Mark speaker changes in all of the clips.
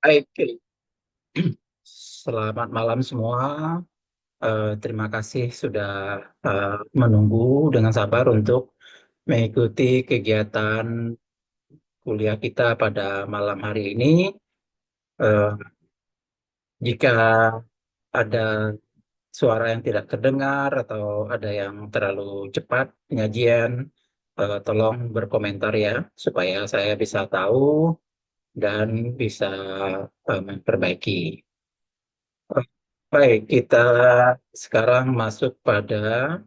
Speaker 1: Baik, selamat malam semua. Terima kasih sudah menunggu dengan sabar untuk mengikuti kegiatan kuliah kita pada malam hari ini. Eh, Jika ada suara yang tidak terdengar atau ada yang terlalu cepat penyajian, tolong berkomentar ya, supaya saya bisa tahu dan bisa memperbaiki. Baik, kita sekarang masuk pada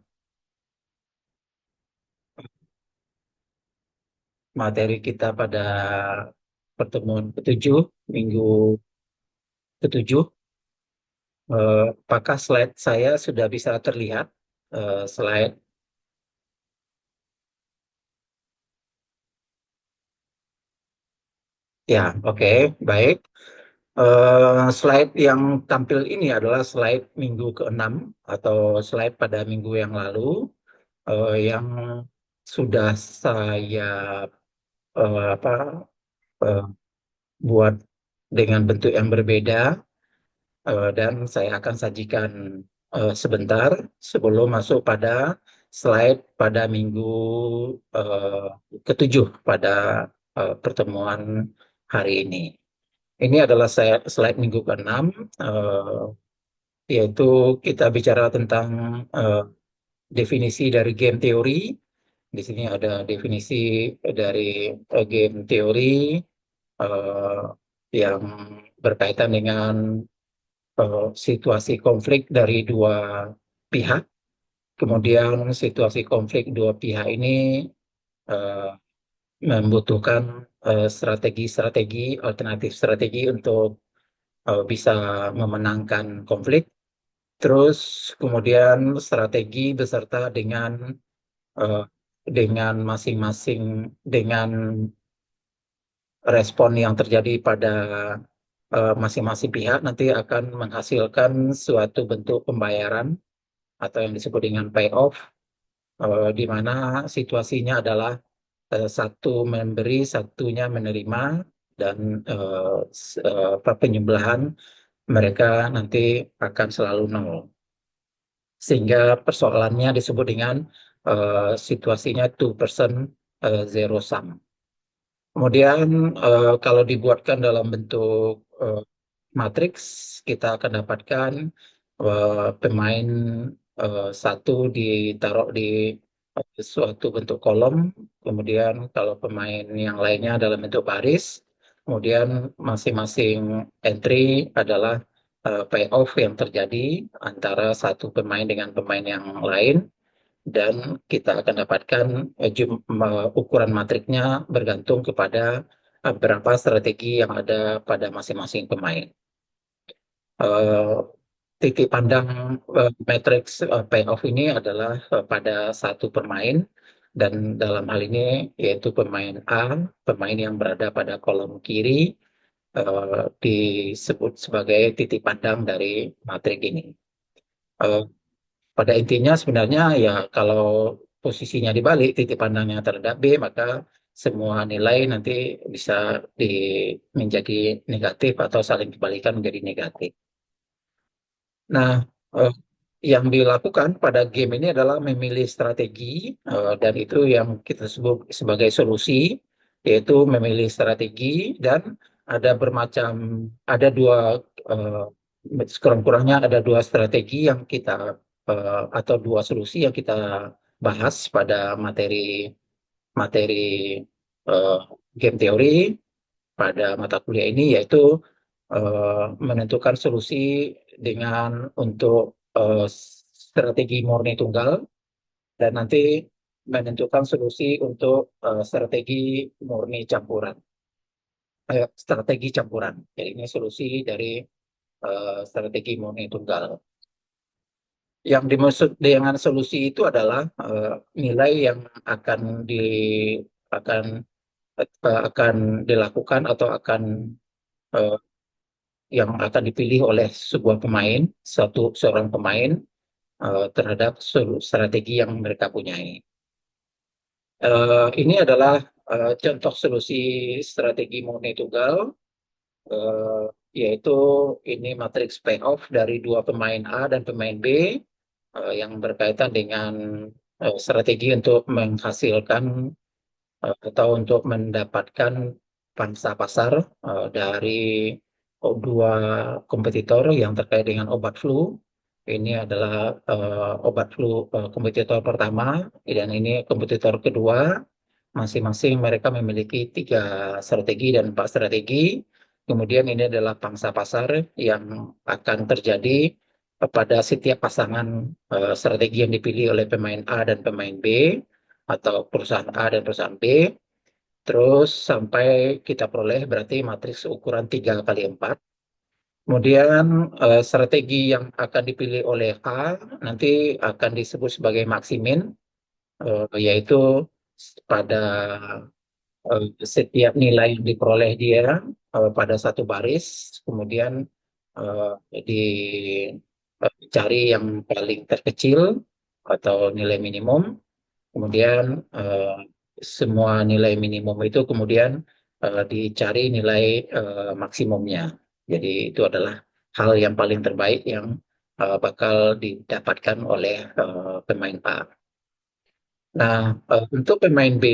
Speaker 1: materi kita pada pertemuan ketujuh, minggu ketujuh. Apakah slide saya sudah bisa terlihat? Slide, ya, oke, baik. Slide yang tampil ini adalah slide minggu ke-6 atau slide pada minggu yang lalu, yang sudah saya apa, eh, buat dengan bentuk yang berbeda. Dan saya akan sajikan sebentar sebelum masuk pada slide pada minggu eh, ketujuh pada pertemuan hari ini. Ini adalah slide minggu ke-6, eh, yaitu kita bicara tentang eh, definisi dari game teori. Di sini ada definisi dari game teori eh, yang berkaitan dengan situasi konflik dari dua pihak. Kemudian situasi konflik dua pihak ini eh, membutuhkan strategi-strategi, alternatif strategi untuk bisa memenangkan konflik. Terus kemudian strategi beserta eh, dengan masing-masing dengan respon yang terjadi pada masing-masing pihak nanti akan menghasilkan suatu bentuk pembayaran atau yang disebut dengan payoff, di mana situasinya adalah satu memberi, satunya menerima, dan penyembelahan mereka nanti akan selalu nol. Sehingga persoalannya disebut dengan situasinya two person zero sum. Kemudian kalau dibuatkan dalam bentuk matriks, kita akan dapatkan pemain satu ditaruh di suatu bentuk kolom, kemudian kalau pemain yang lainnya dalam bentuk baris, kemudian masing-masing entry adalah payoff yang terjadi antara satu pemain dengan pemain yang lain, dan kita akan dapatkan ukuran matriknya bergantung kepada berapa strategi yang ada pada masing-masing pemain. Eh, Titik pandang matriks payoff ini adalah pada satu pemain, dan dalam hal ini yaitu pemain A, pemain yang berada pada kolom kiri, disebut sebagai titik pandang dari matrik ini. Eh, Pada intinya sebenarnya ya, kalau posisinya dibalik titik pandangnya terhadap B, maka semua nilai nanti bisa di, menjadi negatif atau saling kebalikan menjadi negatif. Nah, eh, yang dilakukan pada game ini adalah memilih strategi, dan itu yang kita sebut sebagai solusi, yaitu memilih strategi. Dan ada bermacam, ada dua, eh, sekurang-kurangnya ada dua strategi yang kita atau dua solusi yang kita bahas pada materi materi eh, game teori pada mata kuliah ini, yaitu menentukan solusi dengan untuk strategi murni tunggal, dan nanti menentukan solusi untuk strategi murni campuran, strategi campuran. Jadi ini solusi dari strategi murni tunggal. Yang dimaksud dengan solusi itu adalah nilai yang akan di akan akan dilakukan atau akan eh, yang akan dipilih oleh sebuah pemain, seorang pemain terhadap strategi yang mereka punyai. Ini adalah contoh solusi strategi murni tunggal. eh, yaitu ini matriks payoff dari dua pemain A dan pemain B yang berkaitan dengan strategi untuk menghasilkan atau untuk mendapatkan pangsa pasar dari dua kompetitor yang terkait dengan obat flu. Ini adalah obat flu kompetitor pertama dan ini kompetitor kedua. Masing-masing mereka memiliki tiga strategi dan empat strategi. Kemudian ini adalah pangsa pasar yang akan terjadi pada setiap pasangan strategi yang dipilih oleh pemain A dan pemain B atau perusahaan A dan perusahaan B. Terus sampai kita peroleh berarti matriks ukuran 3 kali 4. Kemudian strategi yang akan dipilih oleh A nanti akan disebut sebagai maksimin, yaitu pada setiap nilai yang diperoleh dia pada satu baris, kemudian eh, dicari yang paling terkecil atau nilai minimum, kemudian semua nilai minimum itu kemudian dicari nilai maksimumnya. Jadi itu adalah hal yang paling terbaik yang bakal didapatkan oleh pemain A. Nah, untuk pemain B,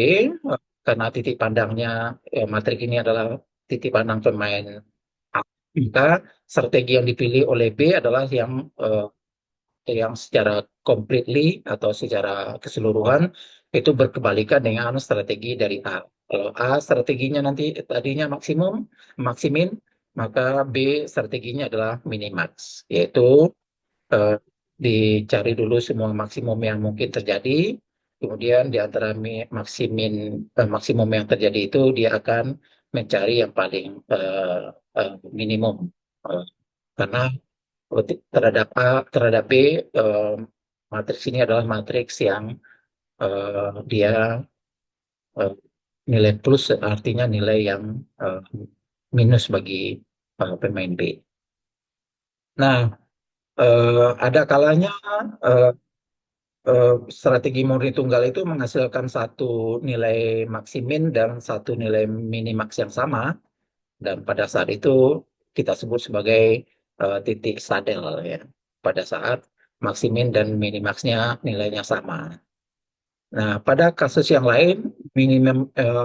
Speaker 1: karena titik pandangnya matrik ini adalah titik pandang pemain A, maka strategi yang dipilih oleh B adalah yang secara completely atau secara keseluruhan itu berkebalikan dengan strategi dari A. Kalau A strateginya nanti tadinya maksimin, maka B strateginya adalah minimax, yaitu eh, dicari dulu semua maksimum yang mungkin terjadi. Kemudian di antara maksimum yang terjadi itu dia akan mencari yang paling minimum. Eh, karena terhadap A, terhadap B, matriks ini adalah matriks yang dia eh, nilai plus artinya nilai yang eh, minus bagi pemain B. Nah, ada kalanya eh, strategi murni tunggal itu menghasilkan satu nilai maksimin dan satu nilai minimax yang sama, dan pada saat itu kita sebut sebagai titik sadel ya. Pada saat maksimin dan minimaxnya nilainya sama. Nah, pada kasus yang lain,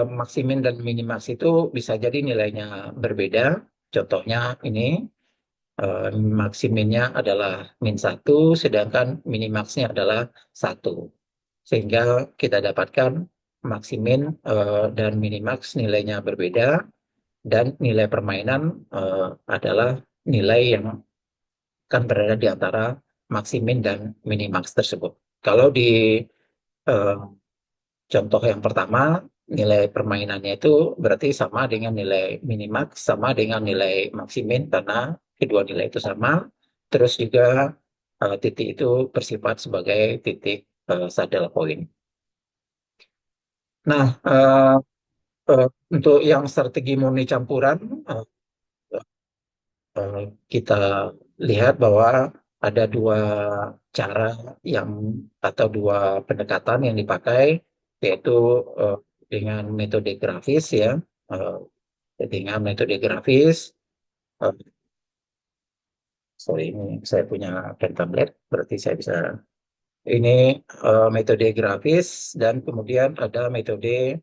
Speaker 1: maksimin dan minimax itu bisa jadi nilainya berbeda. Contohnya ini maksiminnya adalah -1, sedangkan minimaxnya adalah 1. Sehingga kita dapatkan maksimin dan minimax nilainya berbeda, dan nilai permainan adalah nilai yang akan berada di antara maksimin dan minimax tersebut. Kalau di eh, contoh yang pertama, nilai permainannya itu berarti sama dengan nilai minimax, sama dengan nilai maksimin karena kedua nilai itu sama. Terus juga titik itu bersifat sebagai titik saddle point. Nah, untuk yang strategi murni campuran, eh, eh, kita lihat bahwa ada dua cara yang atau dua pendekatan yang dipakai, yaitu eh, dengan metode grafis ya. Eh, dengan metode grafis, eh, sorry ini saya punya pen tablet, berarti saya bisa. Ini metode grafis dan kemudian ada metode,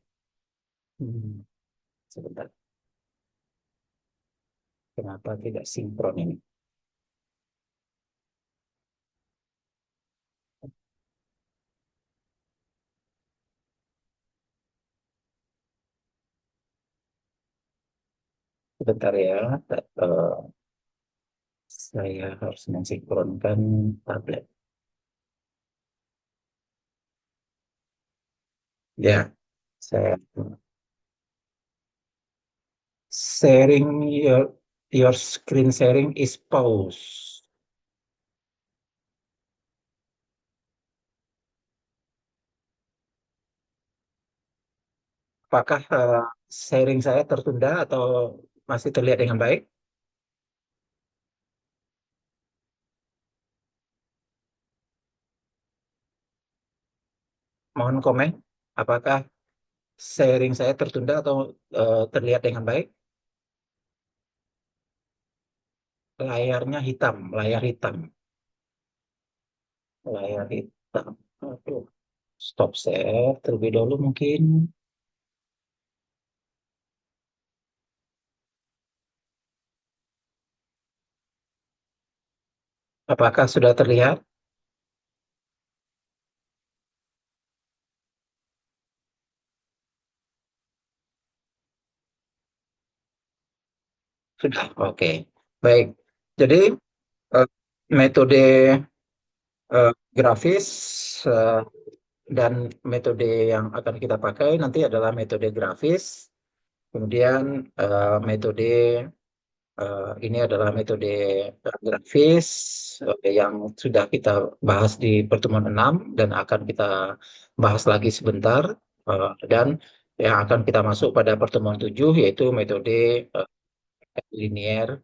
Speaker 1: hmm, sebentar, kenapa tidak sinkron ini? Sebentar ya, eh, saya harus mensinkronkan tablet. Ya, saya sharing your screen sharing is pause. Apakah sharing saya tertunda atau masih terlihat dengan baik? Mohon komen. Apakah sharing saya tertunda atau terlihat dengan baik? layarnya hitam, layar hitam, layar hitam. Aduh, stop share terlebih dahulu mungkin. Apakah sudah terlihat? Sudah, oke. Baik, jadi eh, metode grafis eh, dan metode yang akan kita pakai nanti adalah metode grafis, kemudian metode ini adalah metode grafis yang sudah kita bahas di pertemuan 6 dan akan kita bahas lagi sebentar, dan yang akan kita masuk pada pertemuan 7 yaitu metode eh, linear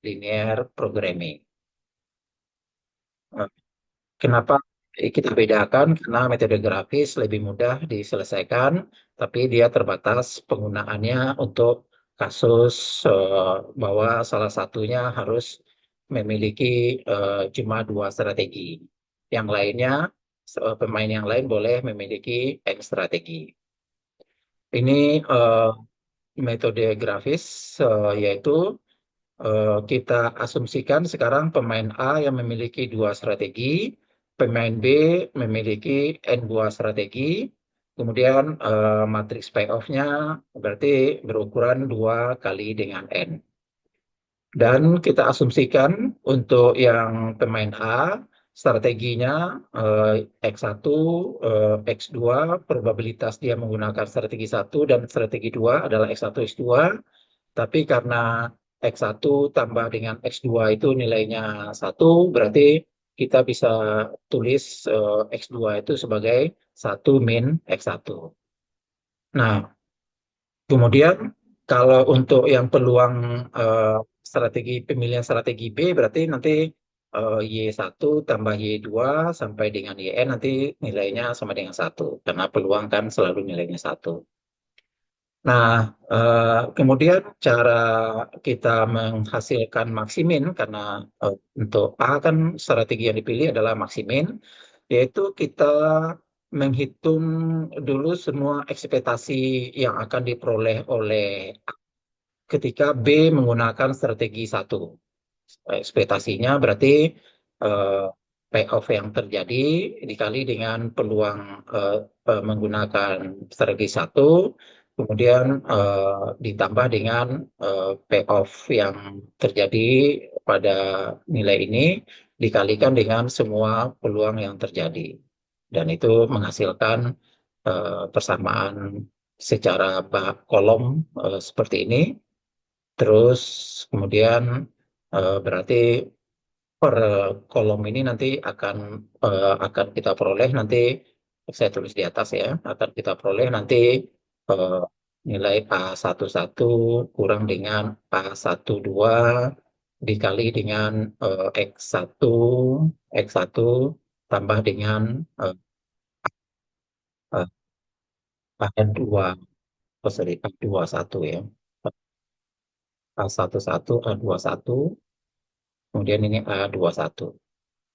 Speaker 1: linear programming. Eh, Kenapa kita bedakan? Karena metode grafis lebih mudah diselesaikan, tapi dia terbatas penggunaannya untuk kasus bahwa salah satunya harus memiliki cuma dua strategi. Yang lainnya, pemain yang lain boleh memiliki N strategi. Ini metode grafis, yaitu kita asumsikan sekarang pemain A yang memiliki dua strategi, pemain B memiliki N buah strategi, kemudian matriks payoff-nya berarti berukuran 2 kali dengan N. Dan kita asumsikan untuk yang pemain A, strateginya X1, X2, probabilitas dia menggunakan strategi satu dan strategi 2 adalah X1, X2. Tapi karena X1 tambah dengan X2 itu nilainya satu, berarti kita bisa tulis X2 itu sebagai satu min X1. Nah, kemudian kalau untuk yang peluang eh, pemilihan strategi B, berarti nanti Y1 tambah Y2 sampai dengan YN nanti nilainya sama dengan satu, karena peluang kan selalu nilainya satu. Nah, kemudian cara kita menghasilkan maksimin, karena untuk A kan strategi yang dipilih adalah maksimin, yaitu kita menghitung dulu semua ekspektasi yang akan diperoleh oleh A ketika B menggunakan strategi satu. Ekspektasinya berarti eh, payoff yang terjadi dikali dengan peluang eh, menggunakan strategi satu, kemudian ditambah dengan payoff yang terjadi pada nilai ini dikalikan dengan semua peluang yang terjadi. Dan itu menghasilkan persamaan secara kolom seperti ini. Terus kemudian berarti per kolom ini nanti akan kita peroleh nanti, saya tulis di atas ya, akan kita peroleh nanti eh, nilai A11 kurang dengan A12 dikali dengan X1 X1 tambah dengan eh, eh, A2, oh sorry, A21 ya. A11 A21, kemudian ini A21.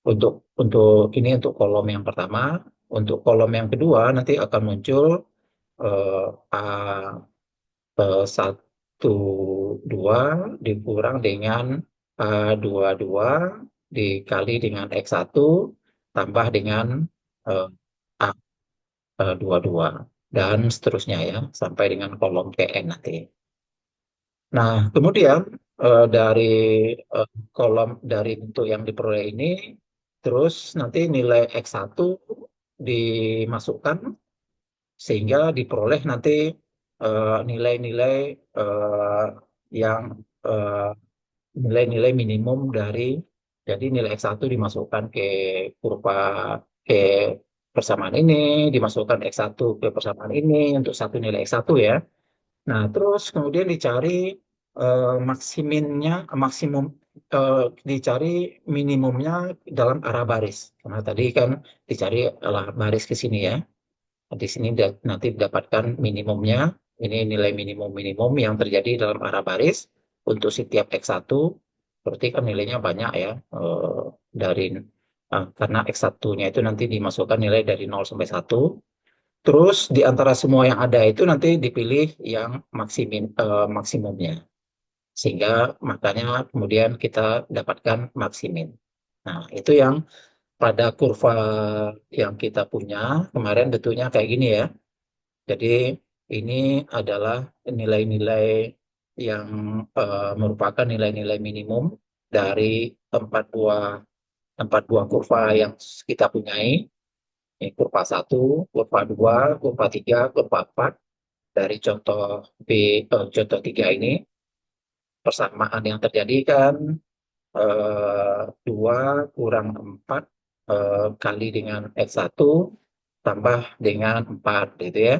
Speaker 1: Untuk untuk kolom yang pertama, untuk kolom yang kedua nanti akan muncul A satu dua dikurang dengan A dua dikali dengan X1 tambah dengan eh, A dua dan seterusnya ya sampai dengan kolom PN nanti. Nah, kemudian dari kolom dari bentuk yang diperoleh ini, terus nanti nilai X1 dimasukkan sehingga diperoleh nanti nilai-nilai yang eh, nilai-nilai minimum dari, jadi nilai X1 dimasukkan ke kurva ke persamaan ini, dimasukkan X1 ke persamaan ini untuk satu nilai X1 ya. Nah, terus kemudian dicari maksiminnya, maksimum dicari minimumnya dalam arah baris. Karena tadi kan dicari arah baris ke sini ya. Di sini nanti didapatkan minimumnya. Ini nilai minimum-minimum yang terjadi dalam arah baris untuk setiap X1. berarti kan nilainya banyak ya. Dari karena X1-nya itu nanti dimasukkan nilai dari 0 sampai 1. Terus di antara semua yang ada itu nanti dipilih yang maksimumnya. Sehingga makanya kemudian kita dapatkan maksimin. Nah, itu yang pada kurva yang kita punya kemarin bentuknya kayak gini ya. Jadi ini adalah nilai-nilai yang merupakan nilai-nilai minimum dari empat buah empat buah kurva yang kita punyai. Ini kurva satu, kurva 2, kurva 3, kurva 4. Dari contoh contoh 3 ini, persamaan yang terjadi kan 2 kurang 4 kali dengan X1 tambah dengan 4 gitu ya.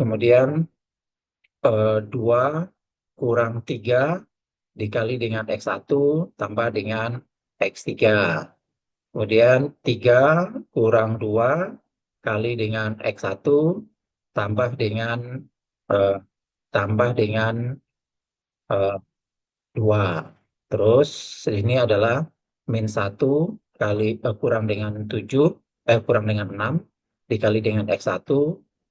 Speaker 1: Kemudian 2 kurang 3 dikali dengan X1 tambah dengan X3. Kemudian 3 kurang 2 kali dengan X1 tambah dengan eh, tambah dengan eh, 2. Terus ini adalah min 1 kali kurang dengan 7 kurang dengan 6 dikali dengan X1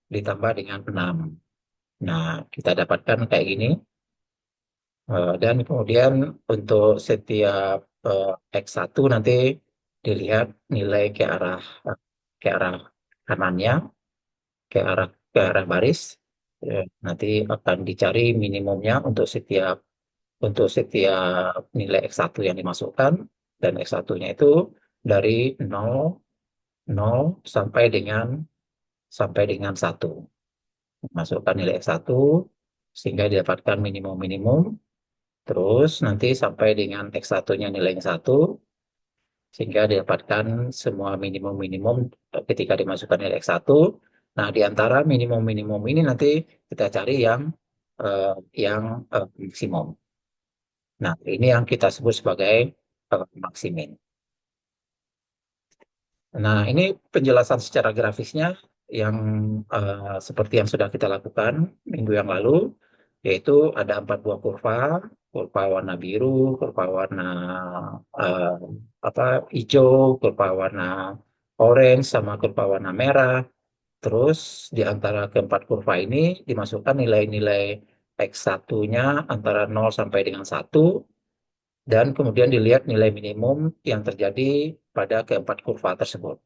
Speaker 1: ditambah dengan 6. Nah, kita dapatkan kayak gini. Dan kemudian untuk setiap X1 nanti dilihat nilai ke arah kanannya, ke arah baris. Nanti akan dicari minimumnya untuk setiap nilai X1 yang dimasukkan, dan X1-nya itu dari 0, 0 sampai dengan 1. Masukkan nilai X1 sehingga didapatkan minimum-minimum. Terus nanti sampai dengan X1-nya nilainya 1, sehingga didapatkan semua minimum-minimum ketika dimasukkan nilai X1. Nah, di antara minimum-minimum ini nanti kita cari eh, yang maksimum. Nah, ini yang kita sebut sebagai maksimin. Nah, ini penjelasan secara grafisnya yang seperti yang sudah kita lakukan minggu yang lalu, yaitu ada 4 buah kurva, kurva warna biru, kurva warna eh, apa hijau, kurva warna orange, sama kurva warna merah. Terus di antara keempat kurva ini dimasukkan nilai-nilai X1-nya antara 0 sampai dengan 1, dan kemudian dilihat nilai minimum yang terjadi pada keempat kurva tersebut.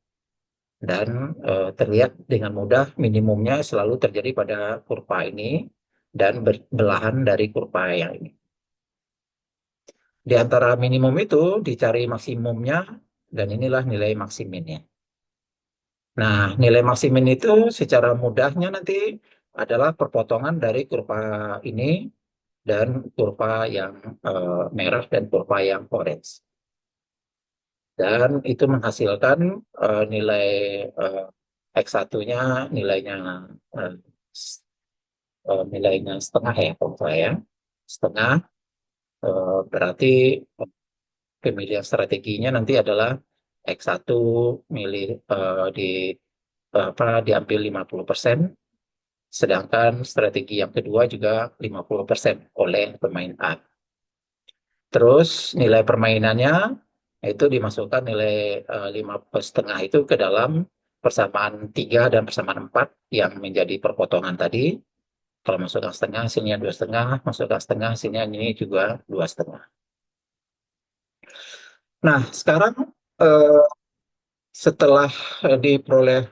Speaker 1: Dan terlihat dengan mudah minimumnya selalu terjadi pada kurva ini dan belahan dari kurva yang ini. Di antara minimum itu dicari maksimumnya, dan inilah nilai maksiminnya. Nah, nilai maksimin itu secara mudahnya nanti adalah perpotongan dari kurva ini dan kurva yang merah dan kurva yang orange. Dan itu menghasilkan nilai eh, X1-nya nilainya eh, nilainya setengah ya kalau saya. Setengah berarti pemilihan strateginya nanti adalah X1 milih di diambil 50%, sedangkan strategi yang kedua juga 50% oleh pemain A. Terus nilai permainannya itu dimasukkan nilai 5,5 itu ke dalam persamaan 3 dan persamaan 4 yang menjadi perpotongan tadi. Kalau masukkan setengah, hasilnya 2,5, masukkan setengah, hasilnya ini juga 2,5. Nah, sekarang eh, setelah diperoleh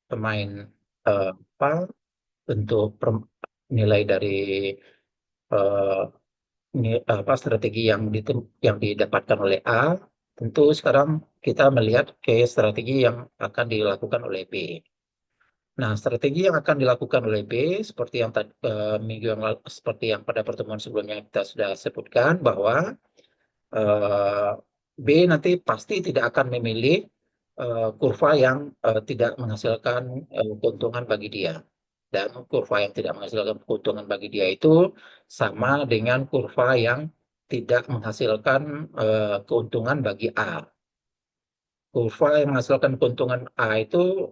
Speaker 1: pemain apa untuk nilai dari eh, strategi yang didapatkan oleh A, tentu sekarang kita melihat ke strategi yang akan dilakukan oleh B. Nah, strategi yang akan dilakukan oleh B seperti yang tadi minggu yang lalu, seperti yang pada pertemuan sebelumnya kita sudah sebutkan bahwa eh, B nanti pasti tidak akan memilih kurva yang tidak menghasilkan keuntungan bagi dia. Dan kurva yang tidak menghasilkan keuntungan bagi dia itu sama dengan kurva yang tidak menghasilkan keuntungan bagi A. Kurva yang menghasilkan keuntungan A itu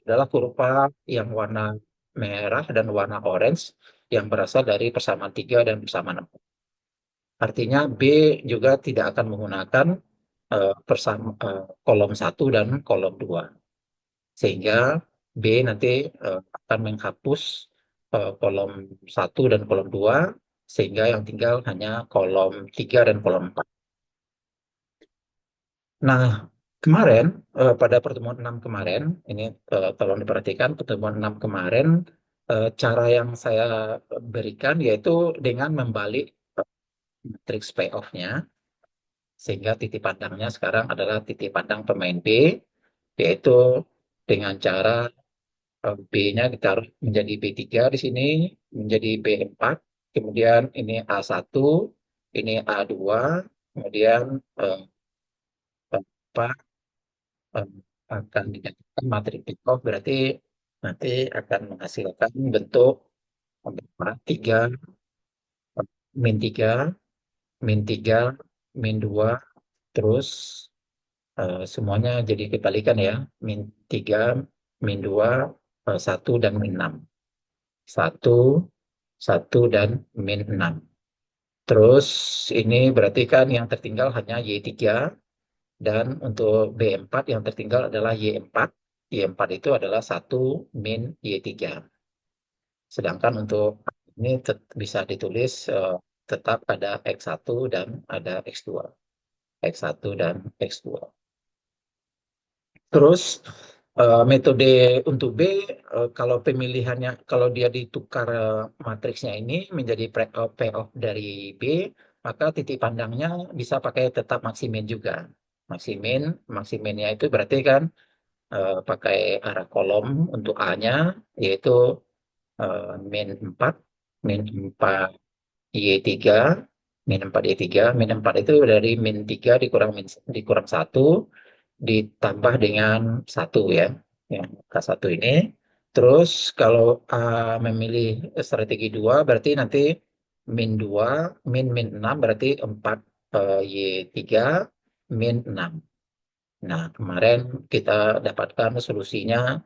Speaker 1: adalah kurva yang warna merah dan warna orange yang berasal dari persamaan 3 dan persamaan 4. Artinya B juga tidak akan menggunakan kolom satu dan kolom 2. Sehingga B nanti akan menghapus kolom satu dan kolom 2, sehingga yang tinggal hanya kolom 3 dan kolom 4. Nah, kemarin pada pertemuan 6 kemarin, ini tolong diperhatikan pertemuan 6 kemarin, cara yang saya berikan yaitu dengan membalik matriks payoff-nya, sehingga titik pandangnya sekarang adalah titik pandang pemain B, yaitu dengan cara B-nya ditaruh menjadi B3 di sini, menjadi B4, kemudian ini A1, ini A2, kemudian eh, apa eh, akan didapatkan matriks Peacock, berarti nanti akan menghasilkan bentuk berapa? 3, min 3, min 3, min 2, terus semuanya jadi kebalikan ya, min 3, min 2, 1, dan min 6. 1, 1, dan min 6. Terus ini berarti kan yang tertinggal hanya Y3, dan untuk B4 yang tertinggal adalah Y4. Y4 itu adalah 1 min Y3. Sedangkan untuk ini bisa ditulis tetap ada X1 dan ada X2. X1 dan X2. Terus metode untuk B, kalau pemilihannya, kalau dia ditukar matriksnya ini menjadi payoff dari B, maka titik pandangnya bisa pakai tetap maksimin juga. Maksimin, maksiminnya itu berarti kan pakai arah kolom untuk A-nya, yaitu min 4, min 4 Y3, min 4 Y3, min 4 itu dari min 3 dikurang 1, ditambah dengan satu ya, yang K1 ini. Terus kalau memilih strategi 2 berarti nanti min 2, min 6 berarti 4 Y3, min 6. Nah, kemarin kita dapatkan solusinya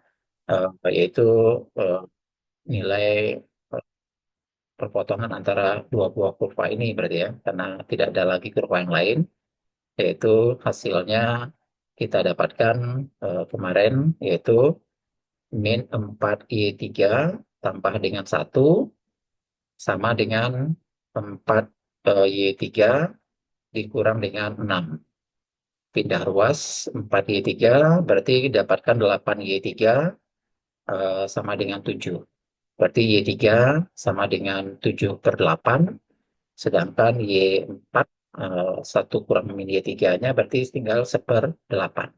Speaker 1: yaitu eh, nilai perpotongan antara dua buah kurva ini berarti ya, karena tidak ada lagi kurva yang lain, yaitu hasilnya kita dapatkan kemarin, yaitu min 4 Y3 tambah dengan satu sama dengan 4 Y3 dikurang dengan 6. Pindah ruas 4 Y3 berarti dapatkan 8 Y3 sama dengan 7. Berarti Y3 sama dengan 7 per 8, sedangkan Y4 1 kurang min Y3-nya berarti tinggal 1/8.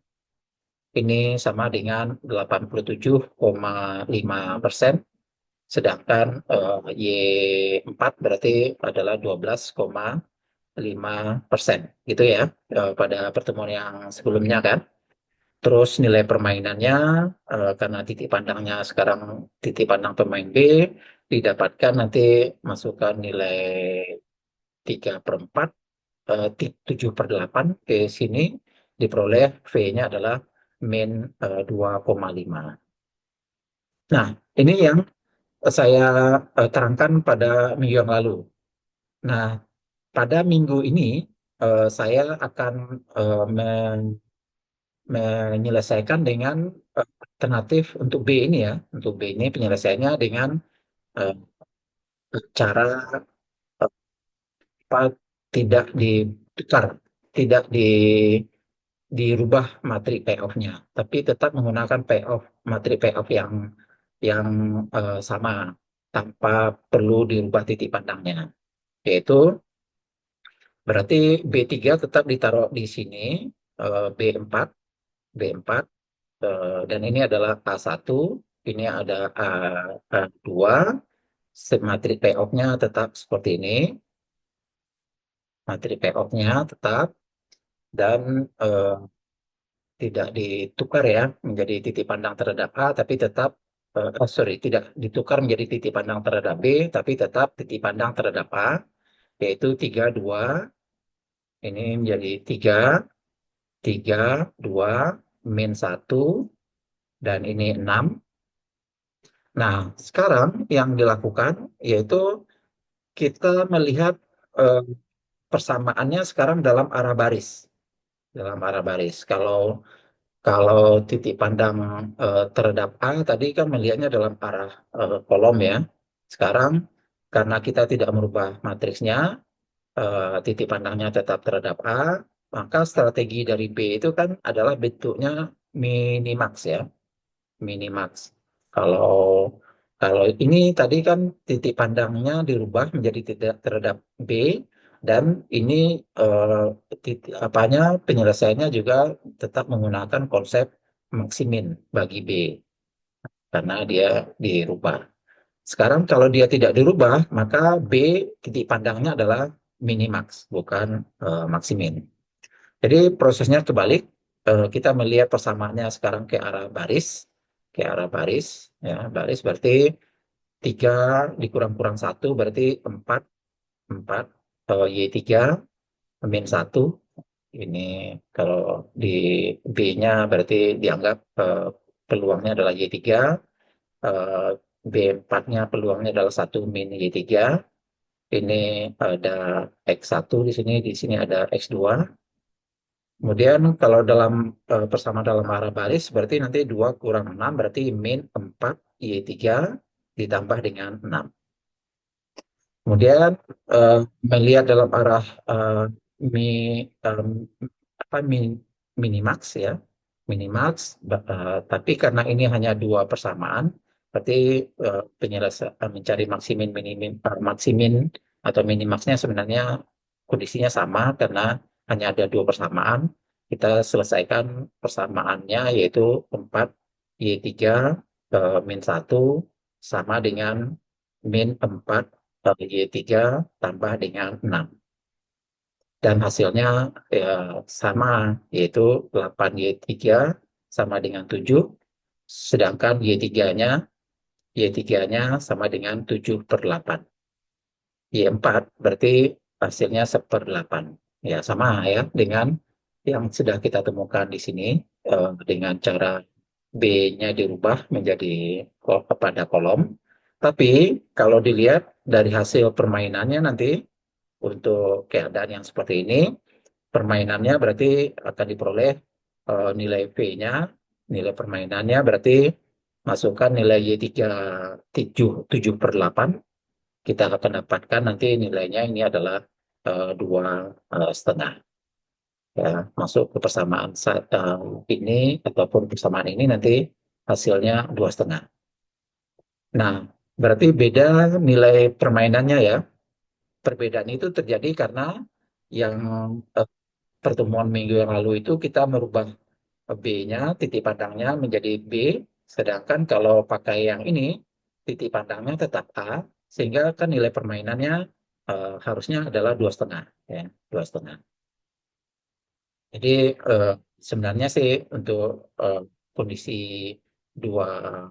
Speaker 1: Ini sama dengan 87,5%, sedangkan Y4 berarti adalah 12,5%. Gitu ya, pada pertemuan yang sebelumnya kan. Terus nilai permainannya, karena titik pandangnya sekarang titik pandang pemain B, didapatkan nanti masukkan nilai 3/4, 7/8 ke sini, diperoleh V-nya adalah min 2,5. Nah, ini yang saya terangkan pada minggu yang lalu. Nah, pada minggu ini saya akan menyelesaikan dengan alternatif untuk B ini ya. Untuk B ini penyelesaiannya dengan eh, cara apa, tidak ditukar, tidak dirubah materi payoff-nya, tapi tetap menggunakan materi payoff yang sama tanpa perlu dirubah titik pandangnya. Yaitu berarti B3 tetap ditaruh di sini, B4, B4, dan ini adalah A1, ini ada A2, materi payoff-nya tetap seperti ini, materi payoff-nya tetap, dan eh, tidak ditukar ya menjadi titik pandang terhadap A, tapi tetap sorry, tidak ditukar menjadi titik pandang terhadap B, tapi tetap titik pandang terhadap A, yaitu 3, 2, ini menjadi 3, 3, 2, min 1, dan ini 6. Nah, sekarang yang dilakukan yaitu kita melihat eh, persamaannya sekarang dalam arah baris, dalam arah baris. Kalau kalau titik pandang terhadap A tadi kan melihatnya dalam arah kolom ya. Sekarang karena kita tidak merubah matriksnya, titik pandangnya tetap terhadap A, maka strategi dari B itu kan adalah bentuknya minimax ya, minimax. Kalau kalau ini tadi kan titik pandangnya dirubah menjadi tidak terhadap B, dan ini apanya penyelesaiannya juga tetap menggunakan konsep maksimin bagi B karena dia dirubah. Sekarang kalau dia tidak dirubah, maka B titik pandangnya adalah minimax, bukan maksimin. Jadi prosesnya kebalik. Kita melihat persamaannya sekarang ke arah baris, ya baris berarti 3 dikurang-kurang satu berarti 4, 4 Y3 min satu. Ini kalau di B-nya berarti dianggap peluangnya adalah Y3, eh, B4-nya peluangnya adalah satu min Y3. Ini ada X1 di sini ada X2. Kemudian kalau dalam persama dalam arah baris berarti nanti 2 kurang 6 berarti min 4 Y3 ditambah dengan 6. Kemudian eh, melihat dalam arah eh, mi, em, apa minimax ya, minimax, tapi karena ini hanya dua persamaan, berarti penyelesaian mencari maksimin maksimin atau minimaxnya sebenarnya kondisinya sama karena hanya ada dua persamaan. Kita selesaikan persamaannya yaitu 4 Y3 min satu sama dengan min 4 Y3 tambah dengan 6. Dan hasilnya ya, sama, yaitu 8 Y3 sama dengan 7, sedangkan Y3-nya sama dengan 7 per 8. Y4 berarti hasilnya 1/8. Ya, sama ya dengan yang sudah kita temukan di sini, dengan cara B-nya dirubah menjadi pada kolom. Tapi kalau dilihat dari hasil permainannya nanti, untuk keadaan yang seperti ini, permainannya berarti akan diperoleh nilai V-nya, nilai permainannya berarti masukkan nilai Y3 7/8, kita akan dapatkan nanti nilainya ini adalah 2,5. Ya, masuk ke persamaan ini ataupun persamaan ini nanti hasilnya 2,5. Nah, berarti beda nilai permainannya ya. Perbedaan itu terjadi karena yang eh, pertemuan minggu yang lalu itu kita merubah B-nya, titik pandangnya menjadi B, sedangkan kalau pakai yang ini, titik pandangnya tetap A, sehingga kan nilai permainannya harusnya adalah 2,5, ya, 2,5. Jadi eh, sebenarnya sih untuk eh, kondisi dua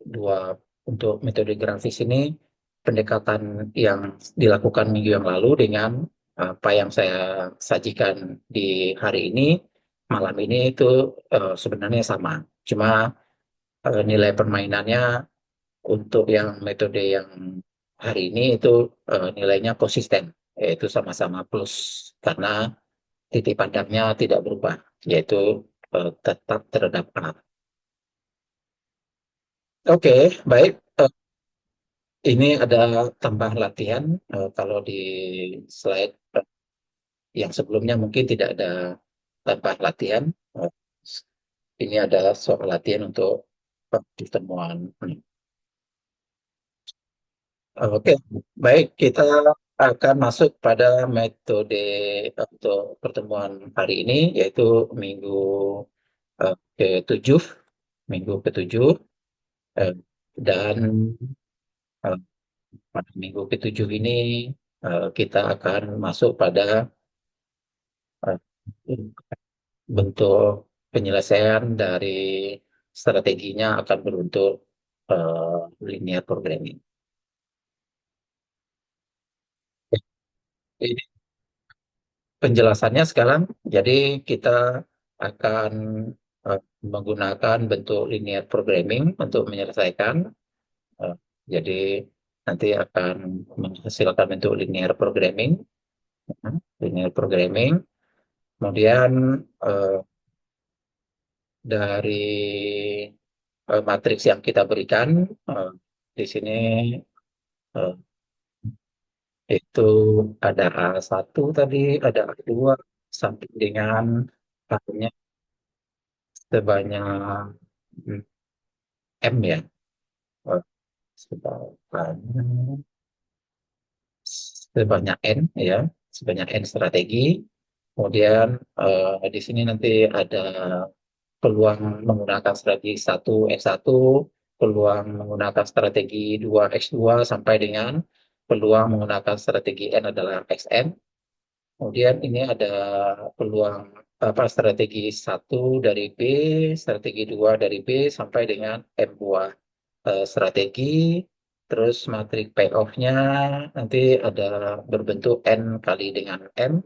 Speaker 1: dua untuk metode grafis ini, pendekatan yang dilakukan minggu yang lalu dengan apa yang saya sajikan di hari ini, malam ini itu sebenarnya sama. Cuma nilai permainannya untuk yang metode yang hari ini itu nilainya konsisten, yaitu sama-sama plus karena titik pandangnya tidak berubah, yaitu tetap terhadap A. Oke, baik. Ini ada tambah latihan. Kalau di slide yang sebelumnya mungkin tidak ada tambah latihan. Eh, ini adalah soal latihan untuk pertemuan. Oke, baik. Kita akan masuk pada metode untuk pertemuan hari ini, yaitu minggu ke-7, minggu ke-7, eh, dan eh, pada minggu ke-7 ini kita akan masuk pada eh, bentuk penyelesaian dari strateginya akan berbentuk linear programming. Ini penjelasannya sekarang, jadi kita akan eh, menggunakan bentuk linear programming untuk menyelesaikan. eh, jadi nanti akan menghasilkan bentuk linear programming. linear programming. Kemudian eh, dari matriks yang kita berikan eh, di sini eh, itu ada A1 tadi, ada A2 sampai dengan A-nya sebanyak M ya. Eh, sebanyak sebanyak N ya, sebanyak N strategi. Kemudian di sini nanti ada peluang menggunakan strategi 1x1, peluang menggunakan strategi 2x2 sampai dengan peluang menggunakan strategi N adalah xn. Kemudian ini ada peluang apa strategi 1 dari B, strategi 2 dari B sampai dengan M buah strategi. Terus matrik payoff-nya nanti ada berbentuk N kali dengan M.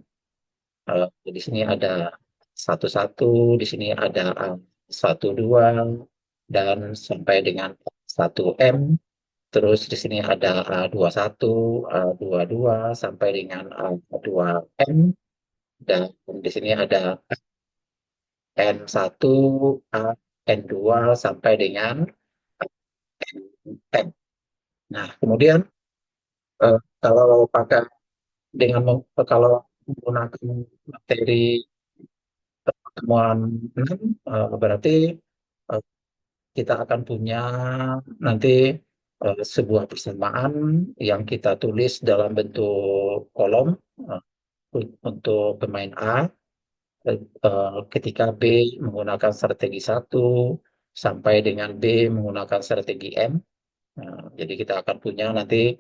Speaker 1: Di sini ada satu satu, di sini ada satu dua dan sampai dengan satu M. Terus di sini ada dua satu, dua dua sampai dengan dua M dan di sini ada N1, N2 sampai dengan N. Nah, kemudian kalau pakai kalau menggunakan materi pertemuan 6, berarti eh, kita akan punya nanti sebuah persamaan yang kita tulis dalam bentuk kolom eh, untuk pemain A ketika B menggunakan strategi 1 sampai dengan B menggunakan strategi M. Nah, jadi kita akan punya nanti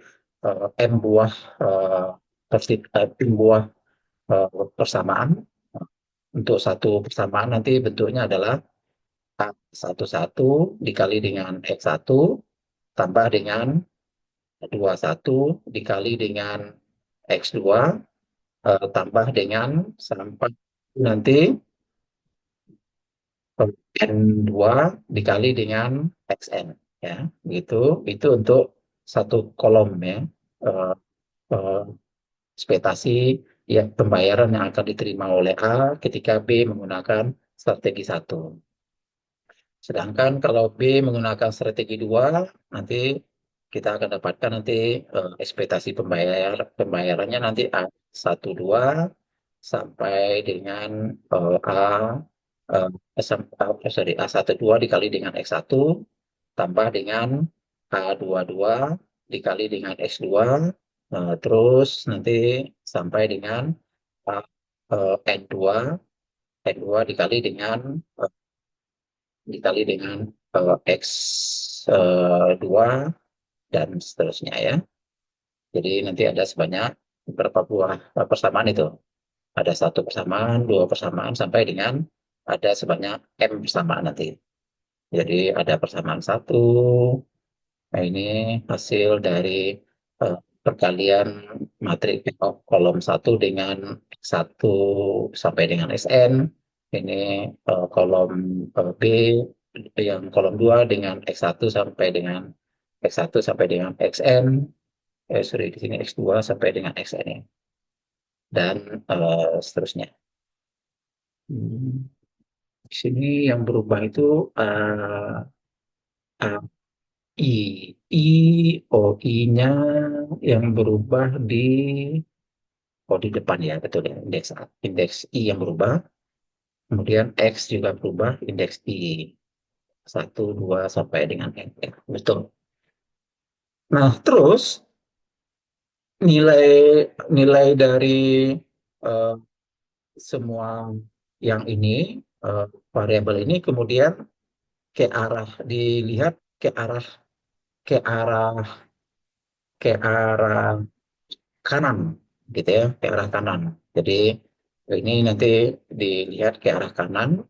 Speaker 1: M buah tim buah persamaan. Untuk satu persamaan nanti bentuknya adalah satu satu dikali dengan X1 tambah dengan 21 dikali dengan X2 tambah dengan sampai nanti N2 dikali dengan XN ya gitu itu untuk satu kolom ya eh, eh, ekspektasi ya pembayaran yang akan diterima oleh A ketika B menggunakan strategi 1. Sedangkan kalau B menggunakan strategi 2, nanti kita akan dapatkan nanti ekspektasi pembayarannya nanti A12 sampai dengan A sorry, A12 dikali dengan X1 tambah dengan A22 dikali dengan X2 terus nanti sampai dengan N2 N2 dikali dengan X 2 dan seterusnya ya. Jadi nanti ada sebanyak berapa buah persamaan itu. Ada satu persamaan, dua persamaan, sampai dengan ada sebanyak M persamaan nanti. Jadi ada persamaan satu, nah ini hasil dari perkalian matriks kolom satu dengan satu sampai dengan Sn. Ini kolom B yang kolom 2 dengan X1 sampai dengan X1 sampai dengan Xn. Sorry, di sini X2 sampai dengan Xn ya. Dan seterusnya. Hmm, di sini yang berubah itu A, I. I, O, I-nya yang berubah di depan ya, betul ya, indeks I yang berubah. Kemudian X juga berubah, indeks I. Satu, dua, sampai dengan N. Ya, betul. Nah, terus nilai nilai dari eh, semua yang ini, eh, variabel ini kemudian ke arah dilihat ke arah ke arah kanan gitu ya, ke arah kanan. Jadi ini nanti dilihat ke arah kanan,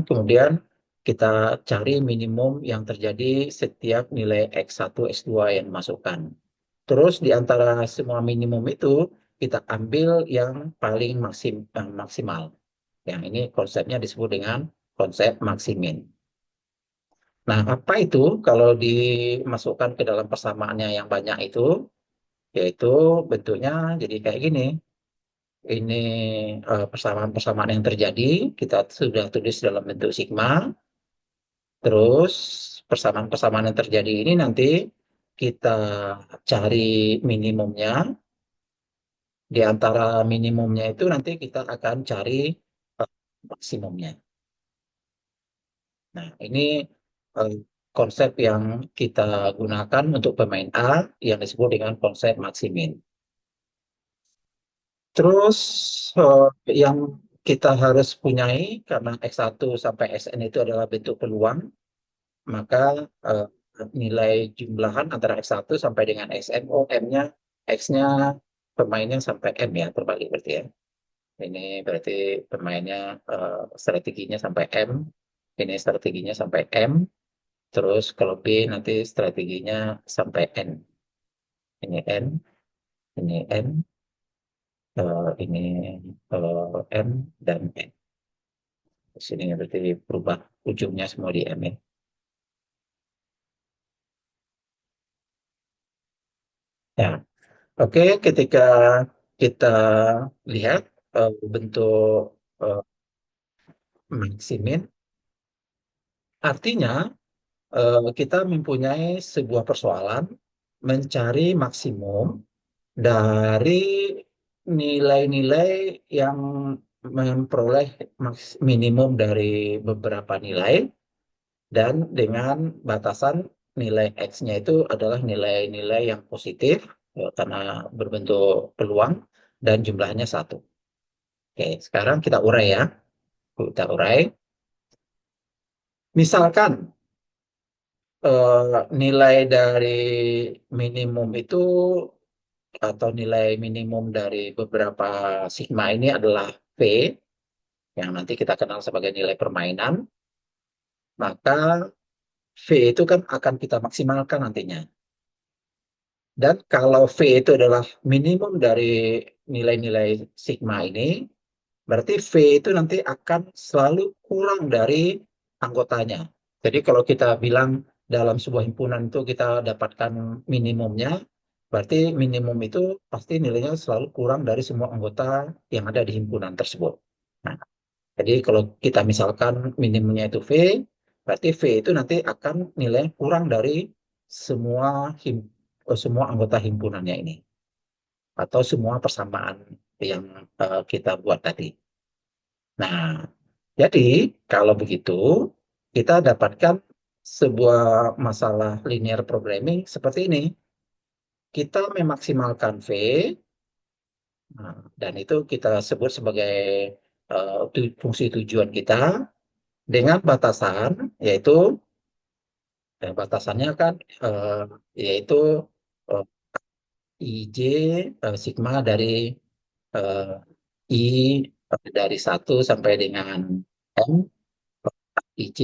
Speaker 1: kemudian kita cari minimum yang terjadi setiap nilai X1, X2 yang dimasukkan. Terus di antara semua minimum itu kita ambil yang paling maksimal. Yang ini konsepnya disebut dengan konsep maksimin. Nah, apa itu kalau dimasukkan ke dalam persamaannya yang banyak itu? yaitu bentuknya jadi kayak gini. Ini persamaan-persamaan yang terjadi, kita sudah tulis dalam bentuk sigma. Terus persamaan-persamaan yang terjadi ini nanti kita cari minimumnya. Di antara minimumnya itu nanti kita akan cari eh, maksimumnya. Nah, ini eh, konsep yang kita gunakan untuk pemain A yang disebut dengan konsep maksimin. Terus eh, yang kita harus punyai karena X1 sampai Xn itu adalah bentuk peluang, maka eh, nilai jumlahan antara X1 sampai dengan Xn, oh M-nya, X-nya pemainnya sampai M ya, terbalik berarti ya. Ini berarti pemainnya strateginya sampai M, ini strateginya sampai M, terus kalau B nanti strateginya sampai N. Ini N, ini N, ini M, dan N. Di sini berarti berubah ujungnya semua di M ya. Ya, oke, ketika kita lihat bentuk eh, maksimin, artinya kita mempunyai sebuah persoalan mencari maksimum dari nilai-nilai yang memperoleh minimum dari beberapa nilai dan dengan batasan nilai X-nya itu adalah nilai-nilai yang positif karena berbentuk peluang dan jumlahnya satu. Oke, sekarang kita urai ya. Kita urai. Misalkan nilai dari minimum itu atau nilai minimum dari beberapa sigma ini adalah V, yang nanti kita kenal sebagai nilai permainan, maka V itu kan akan kita maksimalkan nantinya. Dan kalau V itu adalah minimum dari nilai-nilai sigma ini, berarti V itu nanti akan selalu kurang dari anggotanya. Jadi kalau kita bilang dalam sebuah himpunan itu kita dapatkan minimumnya, berarti minimum itu pasti nilainya selalu kurang dari semua anggota yang ada di himpunan tersebut. Nah, jadi kalau kita misalkan minimumnya itu V, berarti V itu nanti akan nilai kurang dari semua semua anggota himpunannya ini atau semua persamaan yang kita buat tadi. Nah, jadi kalau begitu kita dapatkan sebuah masalah linear programming seperti ini. Kita memaksimalkan V, nah, dan itu kita sebut sebagai fungsi tujuan kita dengan batasan, yaitu batasannya kan eh, yaitu eh, IJ sigma dari eh, I dari 1 sampai dengan M, IJ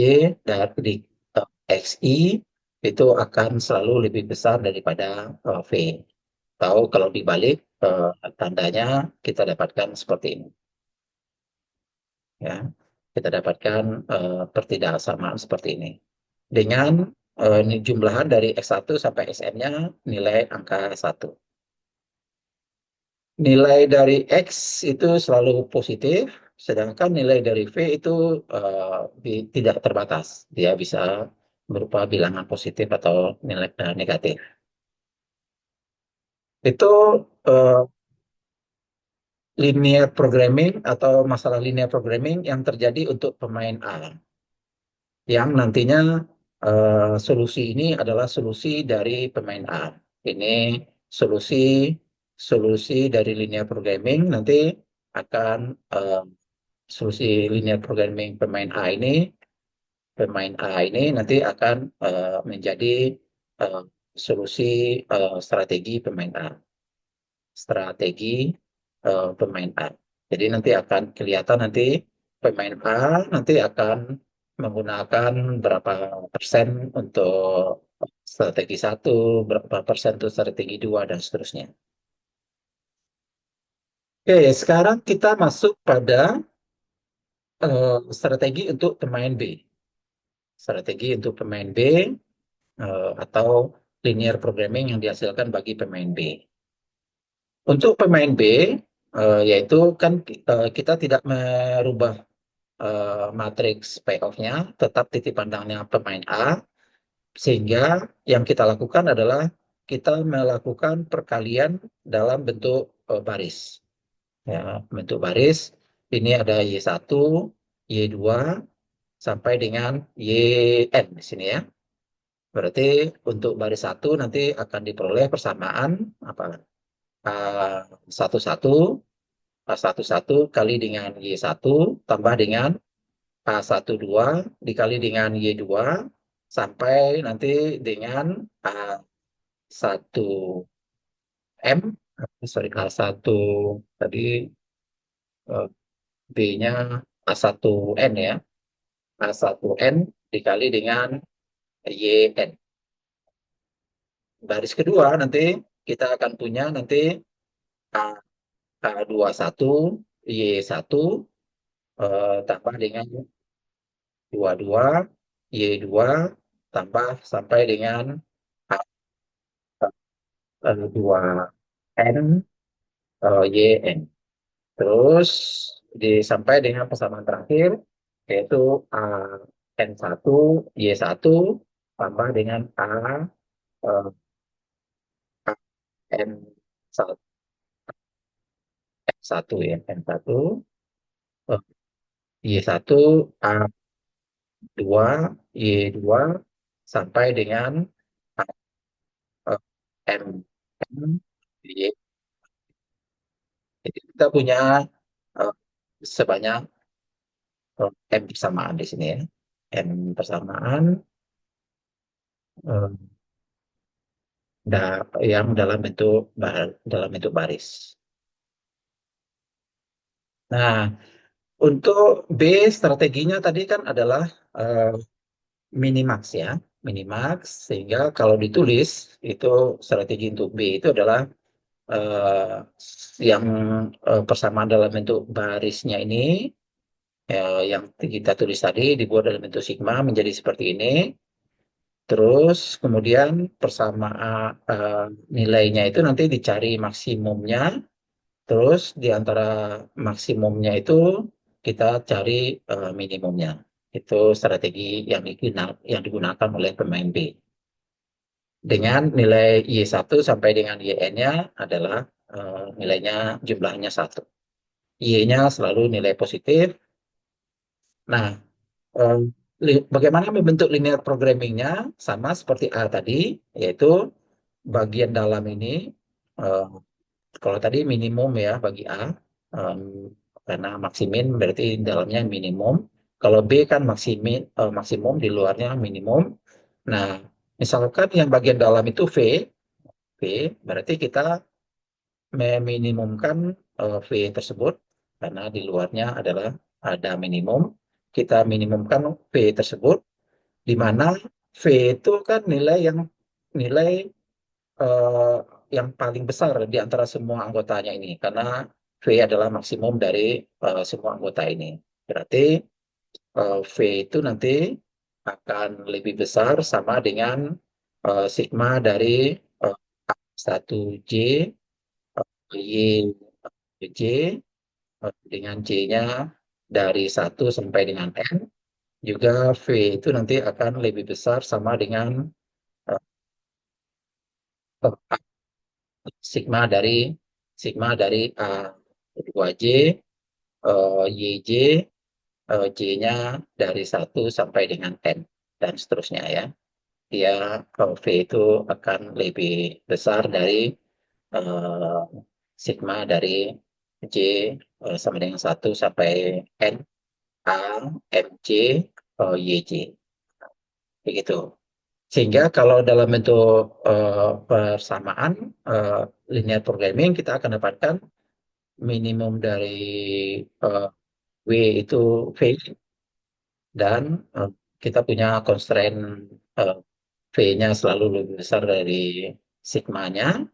Speaker 1: dari XI itu akan selalu lebih besar daripada V. Tahu kalau dibalik tandanya kita dapatkan seperti ini. Ya, kita dapatkan pertidaksamaan seperti ini. Dengan ini jumlahan dari X1 sampai Xn-nya nilai angka 1. Nilai dari X itu selalu positif, sedangkan nilai dari V itu tidak terbatas. Dia bisa berupa bilangan positif atau nilai negatif. Itu eh, linear programming atau masalah linear programming yang terjadi untuk pemain A. Yang nantinya solusi ini adalah solusi dari pemain A. Ini solusi solusi dari linear programming nanti akan solusi linear programming pemain A ini nanti akan menjadi eh, solusi strategi pemain A. Strategi pemain A. Jadi nanti akan kelihatan nanti pemain A nanti akan menggunakan berapa persen untuk strategi satu, berapa persen untuk strategi dua, dan seterusnya. Oke, sekarang kita masuk pada strategi untuk pemain B. Strategi untuk pemain B atau linear programming yang dihasilkan bagi pemain B. Untuk pemain B, yaitu kan kita tidak merubah matriks payoff-nya, tetap titik pandangnya pemain A, sehingga yang kita lakukan adalah kita melakukan perkalian dalam bentuk baris. Ya, bentuk baris ini ada Y1, Y2 sampai dengan YN di sini ya. Berarti untuk baris satu nanti akan diperoleh persamaan apa? Satu satu satu satu kali dengan Y1 tambah dengan A12 dikali dengan Y2 sampai nanti dengan A1M, sorry, A1 tadi, eh, B-nya A1N ya, A1N dikali dengan YN. Baris kedua nanti kita akan punya nanti A, A21 Y1 tambah dengan 22 Y2 tambah sampai dengan A2N YN. Terus sampai dengan persamaan terakhir yaitu A N1 Y1 tambah dengan A eh, N1 N1 ya N1 eh, Y1 A2 Y2 sampai dengan A, M M Y. Jadi kita punya eh, sebanyak M persamaan di sini ya. M persamaan eh, yang dalam bentuk baris. Nah, untuk B strateginya tadi kan adalah eh, minimax ya, minimax sehingga kalau ditulis itu strategi untuk B itu adalah eh, yang persamaan dalam bentuk barisnya ini yang kita tulis tadi dibuat dalam bentuk sigma menjadi seperti ini. Terus kemudian persamaan nilainya itu nanti dicari maksimumnya. Terus di antara maksimumnya itu kita cari minimumnya. Itu strategi yang digunakan oleh pemain B. Dengan nilai Y1 sampai dengan YN-nya adalah nilainya jumlahnya 1. Y-nya selalu nilai positif. Nah, eh, bagaimana membentuk linear programmingnya? Sama seperti A tadi, yaitu bagian dalam ini eh, kalau tadi minimum ya bagi A, em, karena maksimin berarti dalamnya minimum. Kalau B kan maksimum di luarnya minimum. Nah, misalkan yang bagian dalam itu V berarti kita meminimumkan V tersebut karena di luarnya adalah ada minimum. Kita minimumkan V tersebut, di mana V itu kan nilai eh, yang paling besar di antara semua anggotanya ini, karena V adalah maksimum dari semua anggota ini. Berarti V itu nanti akan lebih besar sama dengan sigma dari eh, 1J Y J dengan J-nya dari 1 sampai dengan N, juga V itu nanti akan lebih besar sama dengan eh, sigma dari A2J, YJ, J-nya dari 1 sampai dengan N, dan seterusnya ya. Dia V itu akan lebih besar dari eh, sigma dari J sama dengan 1 sampai N, A, MC, YJ. Begitu. Sehingga kalau dalam bentuk persamaan eh, linear programming kita akan dapatkan minimum dari eh, W itu V, dan kita punya constraint eh, V-nya selalu lebih besar dari sigma-nya.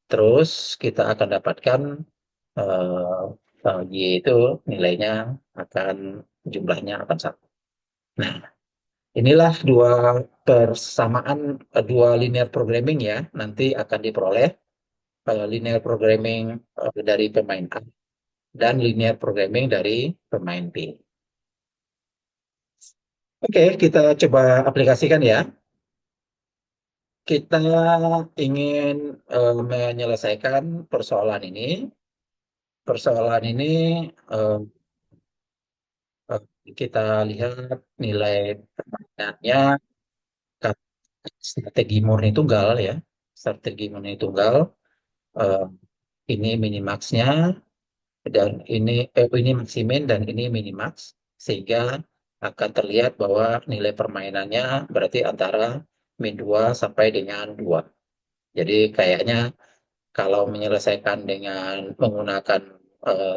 Speaker 1: Terus kita akan dapatkan eh, Y itu nilainya akan jumlahnya akan satu. Nah, inilah dua linear programming ya nanti akan diperoleh. linear programming dari pemain A dan linear programming dari pemain B. Oke, kita coba aplikasikan ya. Kita ingin menyelesaikan persoalan ini. Persoalan ini eh, eh, kita lihat nilai permainannya kat- strategi murni tunggal ya. Strategi murni tunggal. eh, ini minimaxnya dan ini maksimin dan ini minimax, sehingga akan terlihat bahwa nilai permainannya berarti antara min 2 sampai dengan 2. Jadi kayaknya kalau menyelesaikan dengan menggunakan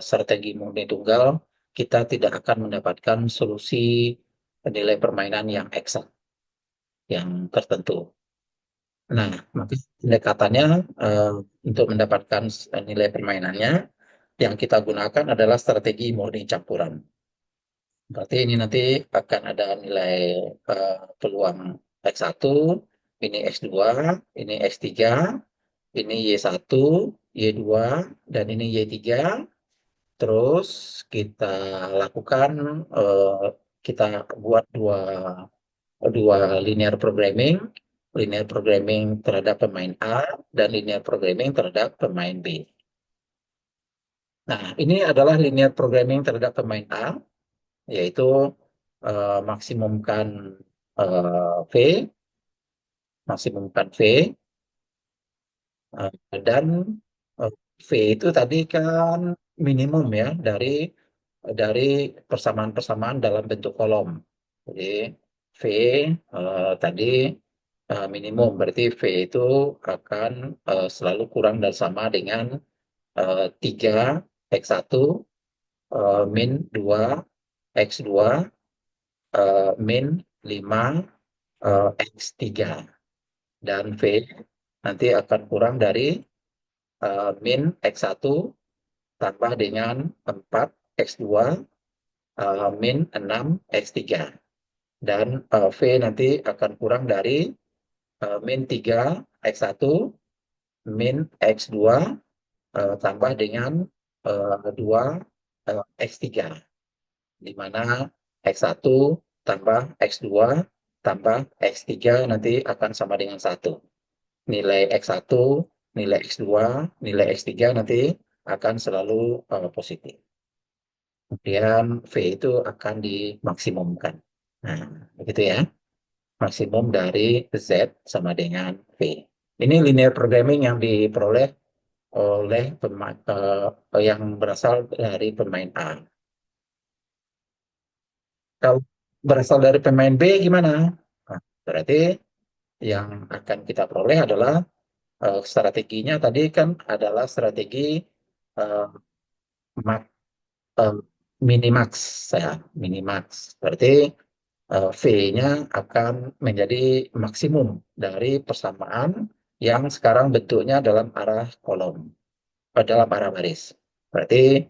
Speaker 1: strategi murni tunggal, kita tidak akan mendapatkan solusi nilai permainan yang eksak, yang tertentu. Nah, maka pendekatannya eh, untuk mendapatkan nilai permainannya, yang kita gunakan adalah strategi murni campuran. Berarti ini nanti akan ada nilai peluang X1, ini X2, ini X3, ini Y1, Y2, dan ini Y3. Terus kita lakukan, eh, kita buat dua, dua linear programming terhadap pemain A dan linear programming terhadap pemain B. Nah, ini adalah linear programming terhadap pemain A, yaitu maksimumkan V, maksimumkan V, dan eh, V itu tadi kan minimum ya dari persamaan-persamaan dalam bentuk kolom. Jadi V tadi minimum, berarti V itu akan selalu kurang dan sama dengan 3 X1 min 2 X2 min 5 X3, dan V nanti akan kurang dari min X1 tambah dengan 4 X2 min 6 X3, dan V nanti akan kurang dari min 3 X1 min X2 tambah dengan 2 X3, di mana X1 tambah X2 tambah X3 nanti akan sama dengan 1. Nilai X1, nilai X2, nilai X3 nanti akan selalu positif. Kemudian V itu akan dimaksimumkan. Nah, begitu ya. Maksimum dari Z sama dengan V. Ini linear programming yang diperoleh oleh yang berasal dari pemain A. Kalau berasal dari pemain B gimana? Nah, berarti yang akan kita peroleh adalah strateginya tadi kan adalah strategi eh, mak- eh, minimax ya, minimax. Berarti V-nya akan menjadi maksimum dari persamaan yang sekarang bentuknya dalam arah kolom, dalam arah baris. Berarti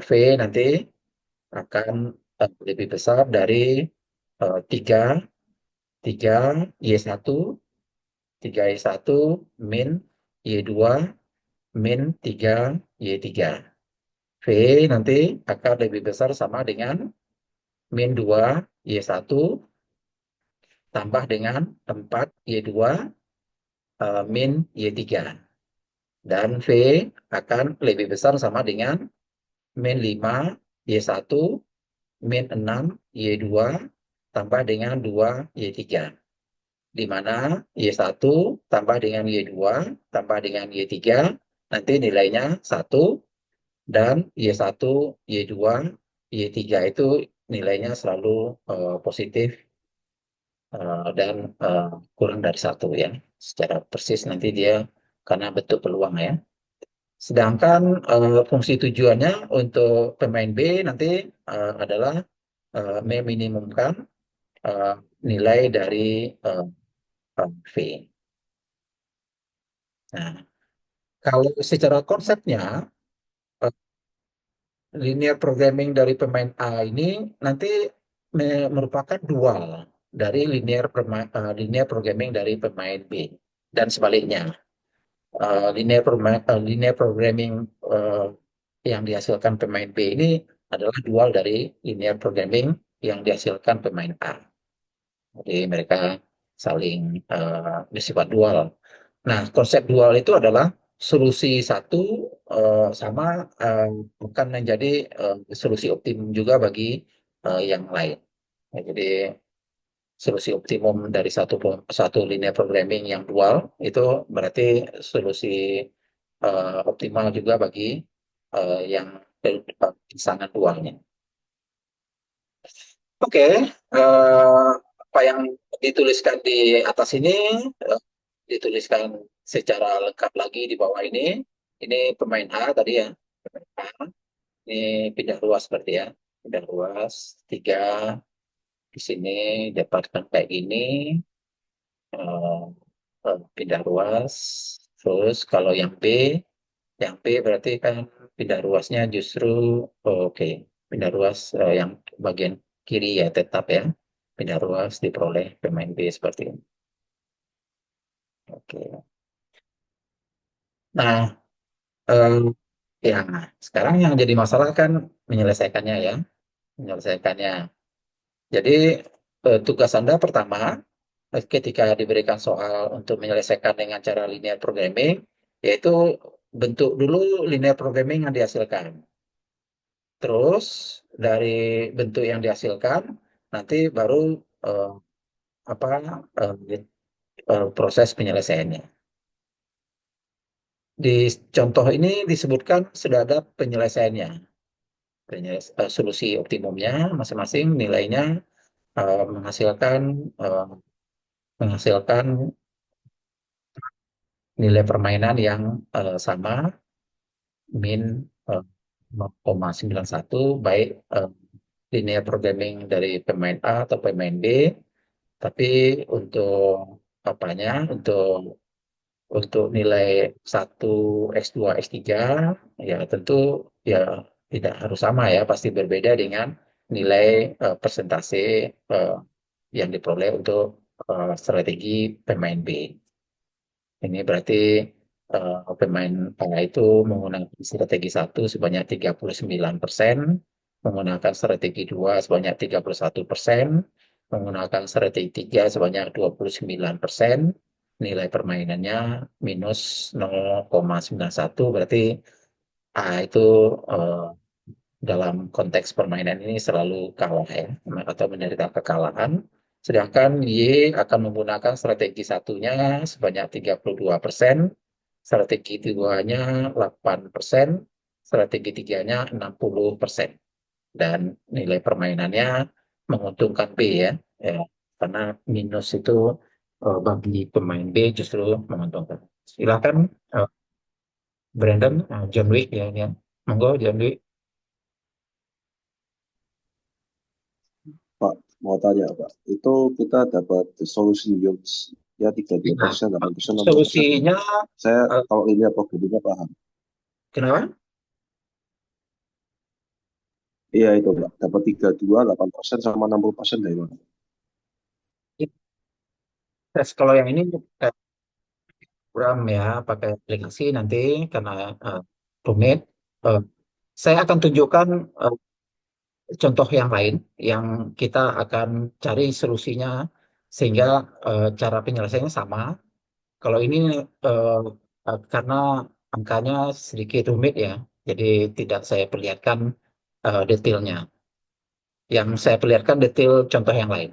Speaker 1: V nanti akan lebih besar dari 3, 3 Y1, 3Y1 min Y2 min 3 Y3. V nanti akan lebih besar sama dengan min 2 Y1 tambah dengan 4 Y2 min Y3. Dan V akan lebih besar sama dengan min 5 Y1 min 6 Y2 tambah dengan 2 Y3. Di mana Y1 tambah dengan Y2 tambah dengan Y3 nanti nilainya 1, dan Y1, Y2, Y3 itu nilainya selalu positif dan kurang dari 1 ya. Secara persis nanti dia karena bentuk peluang ya. Sedangkan fungsi tujuannya untuk pemain B nanti adalah meminimumkan eh, nilai dari eh, V. Nah, kalau secara konsepnya, eh, linear programming dari pemain A ini nanti merupakan dual dari linear programming dari pemain B dan sebaliknya. linear programming eh, yang dihasilkan pemain B ini adalah dual dari linear programming yang dihasilkan pemain A. Jadi mereka saling bersifat dual. Nah, konsep dual itu adalah solusi satu sama eh, bukan menjadi solusi optimum juga bagi yang lain. Ya, jadi solusi optimum dari satu linear programming yang dual itu berarti solusi optimal juga bagi yang pasangan dualnya. Oke, apa yang dituliskan di atas ini eh, dituliskan secara lengkap lagi di bawah ini. Ini pemain A tadi ya, pemain A. Ini pindah luas berarti ya, pindah luas tiga di sini dapatkan kayak gini. eh, Pindah luas. Terus kalau yang B berarti kan pindah luasnya justru oke, pindah luas yang bagian kiri ya tetap ya. Pindah luas diperoleh pemain B seperti ini. Oke. Nah, eh, ya sekarang yang jadi masalah kan menyelesaikannya ya, menyelesaikannya. Jadi tugas Anda pertama ketika diberikan soal untuk menyelesaikan dengan cara linear programming, yaitu bentuk dulu linear programming yang dihasilkan. Terus dari bentuk yang dihasilkan, nanti baru eh, apa proses penyelesaiannya. Di contoh ini disebutkan sudah ada penyelesaiannya, solusi optimumnya masing-masing nilainya menghasilkan eh, menghasilkan nilai permainan yang sama min 0,91 baik eh, linear programming dari pemain A atau pemain B, tapi untuk apanya untuk nilai 1 X2 X3 ya tentu ya tidak harus sama ya, pasti berbeda dengan nilai persentase eh, yang diperoleh untuk strategi pemain B. Ini berarti pemain A itu menggunakan strategi satu sebanyak 39%, menggunakan strategi 2 sebanyak 31%, menggunakan strategi 3 sebanyak 29%, nilai permainannya minus 0,91, berarti A itu eh, dalam konteks permainan ini selalu kalah ya, atau menderita kekalahan. Sedangkan Y akan menggunakan strategi satunya sebanyak 32%, strategi keduanya 8%, strategi tiganya 60%. Dan nilai permainannya menguntungkan B ya, ya karena minus itu bagi pemain B justru menguntungkan. Silakan Brandon, John Wick ya, ini ya. Monggo John Wick.
Speaker 2: Pak, mau tanya Pak, itu kita dapat solusi yields ya 32%,
Speaker 1: Nah,
Speaker 2: 8%, 60%.
Speaker 1: solusinya
Speaker 2: Saya
Speaker 1: eh,
Speaker 2: kalau ini programnya paham.
Speaker 1: kenapa?
Speaker 2: Iya itu Pak, dapat 32, 8% sama 60% dari mana?
Speaker 1: Tes kalau yang ini kayak program ya, pakai aplikasi nanti karena eh, rumit. Eh, saya akan tunjukkan eh, contoh yang lain yang kita akan cari solusinya sehingga cara penyelesaiannya sama. Kalau ini eh, karena angkanya sedikit rumit ya, jadi tidak saya perlihatkan detailnya. Yang saya perlihatkan detail contoh yang lain.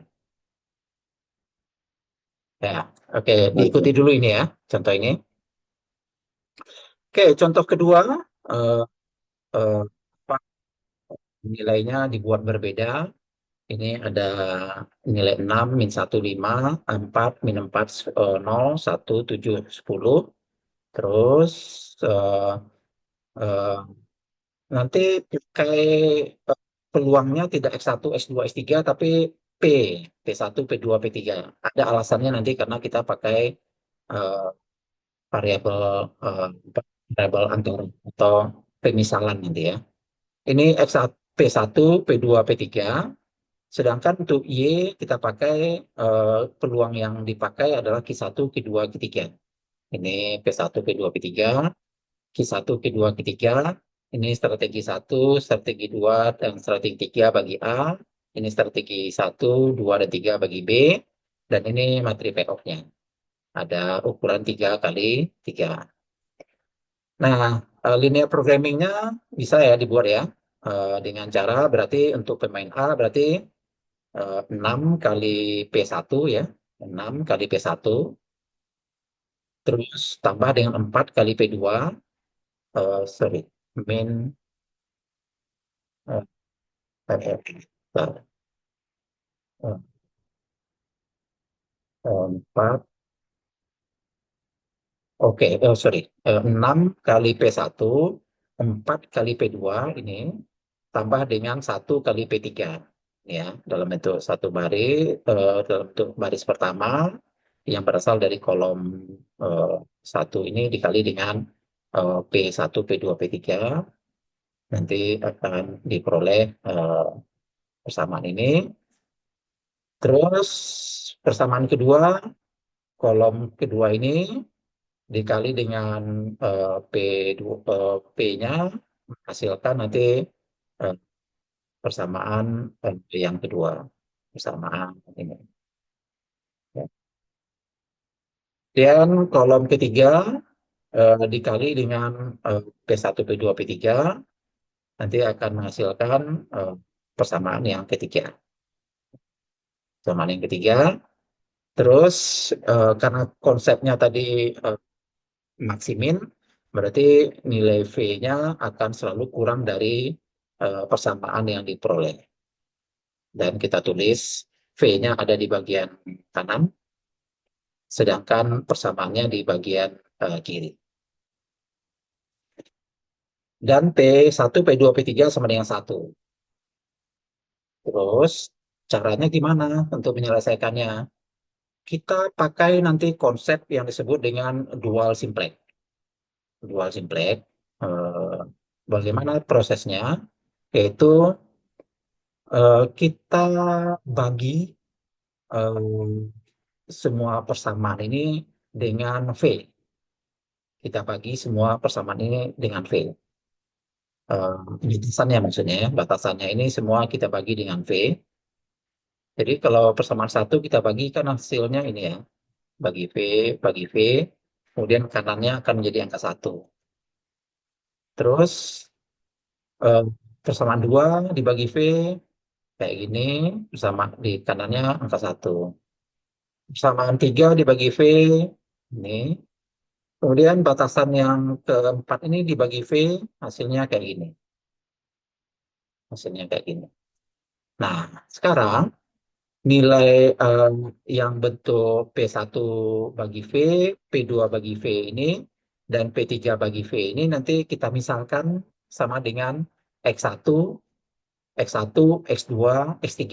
Speaker 1: Ya, oke,
Speaker 2: Baik
Speaker 1: diikuti
Speaker 2: Pak.
Speaker 1: dulu ini ya, contoh ini. Oke, contoh kedua, eh, eh, apa, nilainya dibuat berbeda. Ini ada nilai 6, min 1, 5, 4, min 4, 0, 1, 7, 10. Terus eh, eh, nanti pakai peluangnya tidak X1, X2, X3, tapi P, P1, P2, P3. Ada alasannya nanti karena kita pakai eh, variabel eh, variabel antar atau pemisalan nanti ya. Ini X1, P1, P2, P3. Sedangkan untuk Y kita pakai peluang yang dipakai adalah Q1, Q2, Q3. Ini P1, P2, P3, Q1, Q2, Q3. Ini strategi satu, strategi 2, dan strategi 3 bagi A. Ini strategi satu, 2, dan 3 bagi B. Dan ini materi payoff-nya. Ada ukuran 3 kali 3. Nah, linear programming-nya bisa ya dibuat ya. Dengan cara berarti untuk pemain A berarti 6 kali P1 ya. 6 kali P1. Terus tambah dengan 4 kali P2. Sorry. Min eh, eh, eh, 4. Oke, sorry. 6 kali P1, 4 kali P2 ini tambah dengan 1 kali P3. Ya, dalam bentuk satu baris, dalam bentuk baris pertama yang berasal dari kolom eh, 1 ini dikali dengan P1, P2, P3. Nanti akan diperoleh persamaan ini. Terus persamaan kedua, kolom kedua ini dikali dengan P2, P-nya menghasilkan nanti eh, persamaan yang kedua, persamaan ini. Ya. Dan kolom ketiga dikali dengan P1, P2, P3 nanti akan menghasilkan eh, persamaan yang ketiga. Persamaan yang ketiga. Terus karena konsepnya tadi maksimin, berarti nilai V-nya akan selalu kurang dari persamaan yang diperoleh. Dan kita tulis V-nya ada di bagian kanan, sedangkan persamaannya di bagian kiri. Dan P1, P2, P3 sama dengan 1. Terus caranya gimana untuk menyelesaikannya? Kita pakai nanti konsep yang disebut dengan dual simplex. Dual simplex, eh, bagaimana prosesnya? Yaitu kita bagi eh, semua persamaan ini dengan V. Kita bagi semua persamaan ini dengan V. Eh, Batasannya maksudnya ya, batasannya ini semua kita bagi dengan V. Jadi kalau persamaan satu kita bagi kan hasilnya ini ya, bagi V, kemudian kanannya akan menjadi angka satu. Terus eh, persamaan dua dibagi V kayak gini, bersama di kanannya angka satu. Persamaan tiga dibagi V ini. Kemudian batasan yang keempat ini dibagi V, hasilnya kayak gini. Hasilnya kayak gini. Nah, sekarang nilai yang bentuk P1 bagi V, P2 bagi V ini, dan P3 bagi V ini nanti kita misalkan sama dengan X1, X1, X2, X3.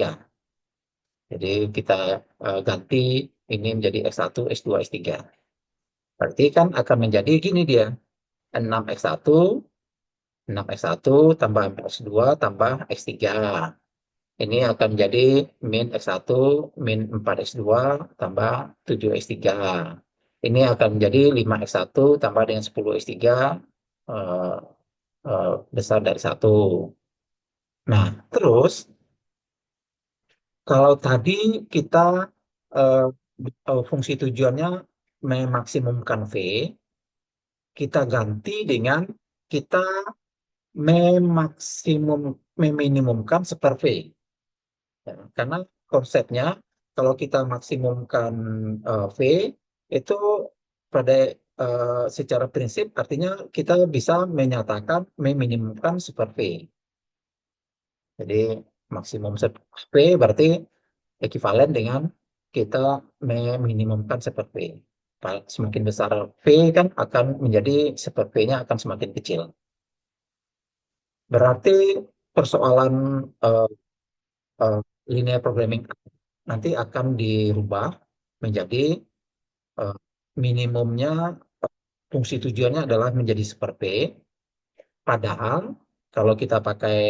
Speaker 1: Jadi kita ganti ini menjadi X1, X2, X3. Berarti kan akan menjadi gini dia, 6X1, 6X1 tambah X2 tambah X3. Ini akan menjadi min X1 min 4X2 tambah 7X3. Ini akan menjadi 5X1 tambah dengan 10X3 eh, besar dari 1. Nah, terus kalau tadi kita eh, fungsi tujuannya memaksimumkan V, kita ganti dengan kita meminimumkan seper V. Ya, karena konsepnya kalau kita maksimumkan V itu pada secara prinsip artinya kita bisa menyatakan meminimumkan super V. Jadi maksimum V berarti ekuivalen dengan kita meminimumkan super V. Semakin besar V kan akan menjadi super V-nya akan semakin kecil. Berarti persoalan eh, eh, linear programming nanti akan dirubah menjadi eh, minimumnya fungsi tujuannya adalah menjadi super P. Padahal kalau kita pakai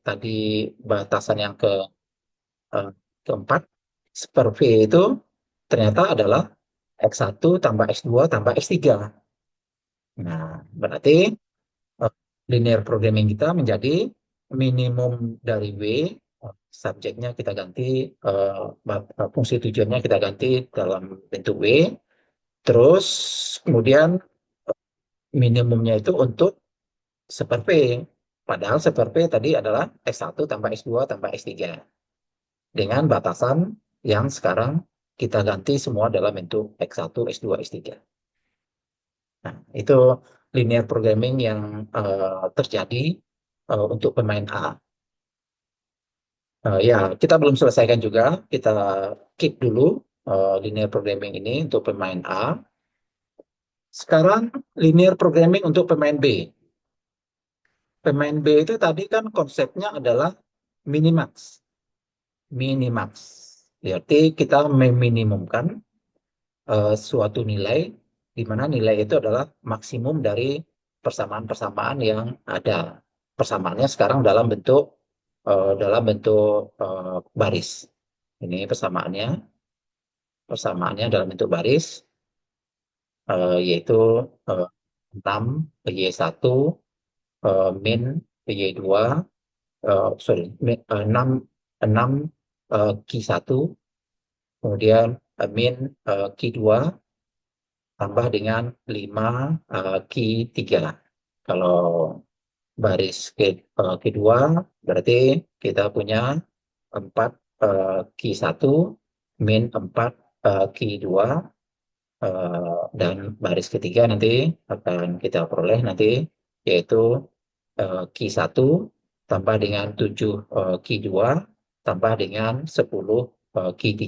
Speaker 1: tadi batasan yang eh, keempat, super V itu ternyata adalah X1 tambah X2 tambah X3. Nah, berarti eh, linear programming kita menjadi minimum dari W, subjeknya kita ganti, fungsi tujuannya kita ganti dalam bentuk W, terus kemudian minimumnya itu untuk super P. Padahal super P tadi adalah S1 tambah S2 tambah S3. Dengan batasan yang sekarang kita ganti semua dalam bentuk X1, S2, S3. Nah, itu linear programming yang terjadi untuk pemain A. Ya, kita belum selesaikan juga. Kita keep dulu linear programming ini untuk pemain A. Sekarang linear programming untuk pemain B. Pemain B itu tadi kan konsepnya adalah minimax. Minimax. Berarti kita meminimumkan suatu nilai, di mana nilai itu adalah maksimum dari persamaan-persamaan yang ada. Persamaannya sekarang dalam bentuk baris. Ini persamaannya dalam bentuk baris, yaitu eh, 6 Y1 min Y2, sorry, 6 6 Q1, kemudian min Q2 tambah dengan 5 Q3. Kalau kedua berarti kita punya 4 Q1 min 4 Q2, dan baris ketiga nanti akan kita peroleh nanti, yaitu Q1 tambah dengan 7 Q2 tambah dengan 10 Q3.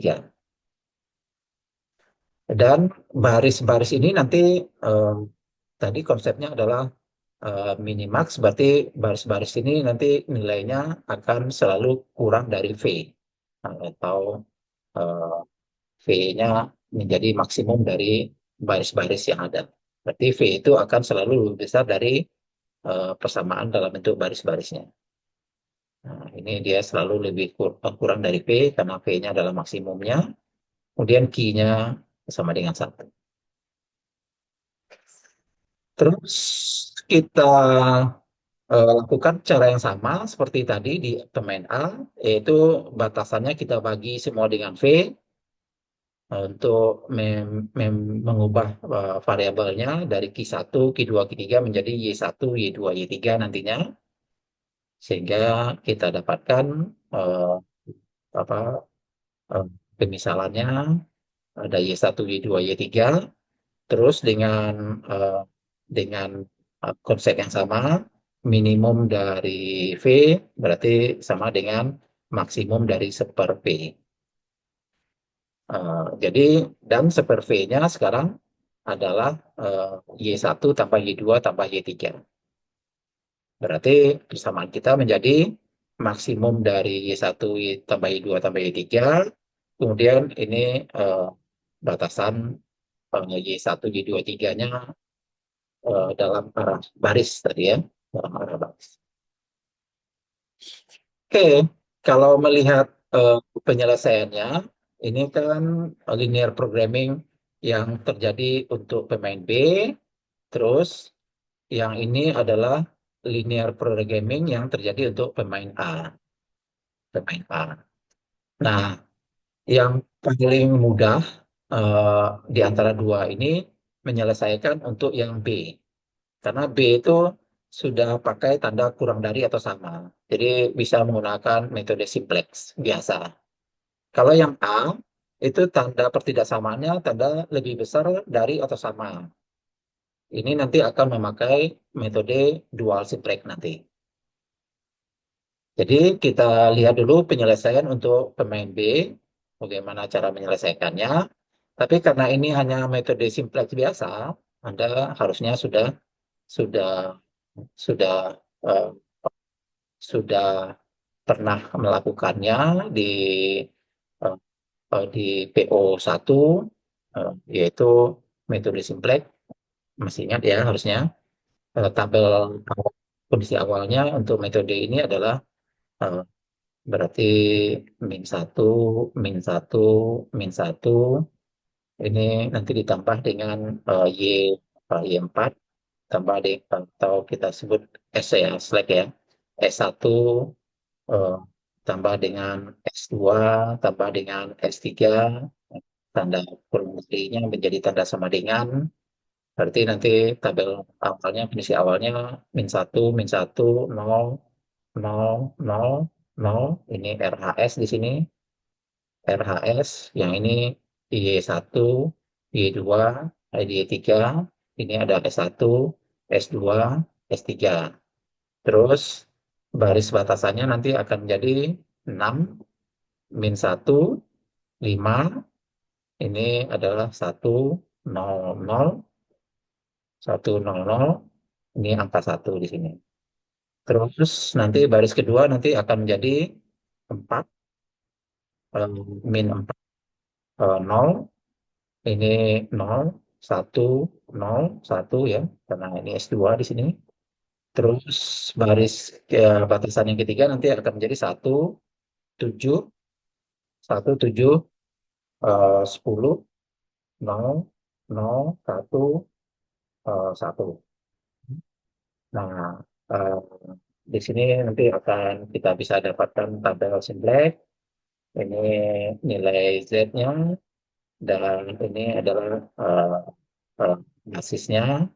Speaker 1: Dan baris-baris ini nanti eh, tadi konsepnya adalah minimax, berarti baris-baris ini nanti nilainya akan selalu kurang dari V, atau eh, V-nya menjadi maksimum dari baris-baris yang ada. Berarti V itu akan selalu lebih besar dari persamaan dalam bentuk baris-barisnya. Nah, ini dia selalu lebih kurang dari V karena V-nya adalah maksimumnya. Kemudian Q-nya sama dengan 1. Terus kita lakukan cara yang sama seperti tadi di domain A, yaitu batasannya kita bagi semua dengan V untuk mengubah variabelnya dari Q1, Q2, Q3 menjadi Y1, Y2, Y3 nantinya, sehingga kita dapatkan eh, apa eh, pemisalannya ada Y1, Y2, Y3, terus eh, dengan konsep yang sama, minimum dari V berarti sama dengan maksimum dari seper V. Jadi, dan seper V-nya sekarang adalah Y1 tambah Y2 tambah Y3. Berarti persamaan kita menjadi maksimum dari Y1 tambah Y2 tambah Y3. Kemudian ini batasan Y1, Y2, Y3-nya dalam arah baris tadi ya, dalam arah baris. Oke, kalau melihat eh, penyelesaiannya, ini kan linear programming yang terjadi untuk pemain B, terus yang ini adalah linear programming yang terjadi untuk pemain A. Pemain A. Nah, yang paling mudah di antara dua ini menyelesaikan untuk yang B. Karena B itu sudah pakai tanda kurang dari atau sama. Jadi bisa menggunakan metode simplex biasa. Kalau yang A, itu tanda pertidaksamaannya tanda lebih besar dari atau sama. Ini nanti akan memakai metode dual simplex nanti. Jadi kita lihat dulu penyelesaian untuk pemain B, bagaimana cara menyelesaikannya. Tapi karena ini hanya metode simplex biasa, Anda harusnya sudah sudah eh, sudah pernah melakukannya di eh, di PO1, yaitu metode simplex. Masih ingat ya harusnya. Tabel kondisi awalnya untuk metode ini adalah eh, berarti min 1, min 1, min 1, Ini nanti ditambah dengan Y4, tambah di, atau kita sebut S ya, slack ya. S1, eh, tambah dengan S2, tambah dengan S3, tanda kurung lebihnya menjadi tanda sama dengan, berarti nanti tabel awalnya, fungsi awalnya min 1, min 1, 0, 0, 0, 0, ini RHS di sini, RHS, yang ini Y1, Y2, Y3, ini ada S1, S2, S3. Terus baris batasannya nanti akan jadi 6, min 1, 5, ini adalah 1, 0, 0, 1, 0, 0, ini angka 1 di sini. Terus nanti baris kedua nanti akan menjadi 4, min 4, 0, ini 0, 1, 0, 1 ya, karena ini S2 di sini. Terus baris batasan yang ketiga nanti akan menjadi 1, 7, 1, 7, 10, 0, 0, 1, 1. Nah, eh, di sini nanti akan kita bisa dapatkan tabel Simplek. Ini nilai Z-nya, dan ini adalah eh, eh, basisnya.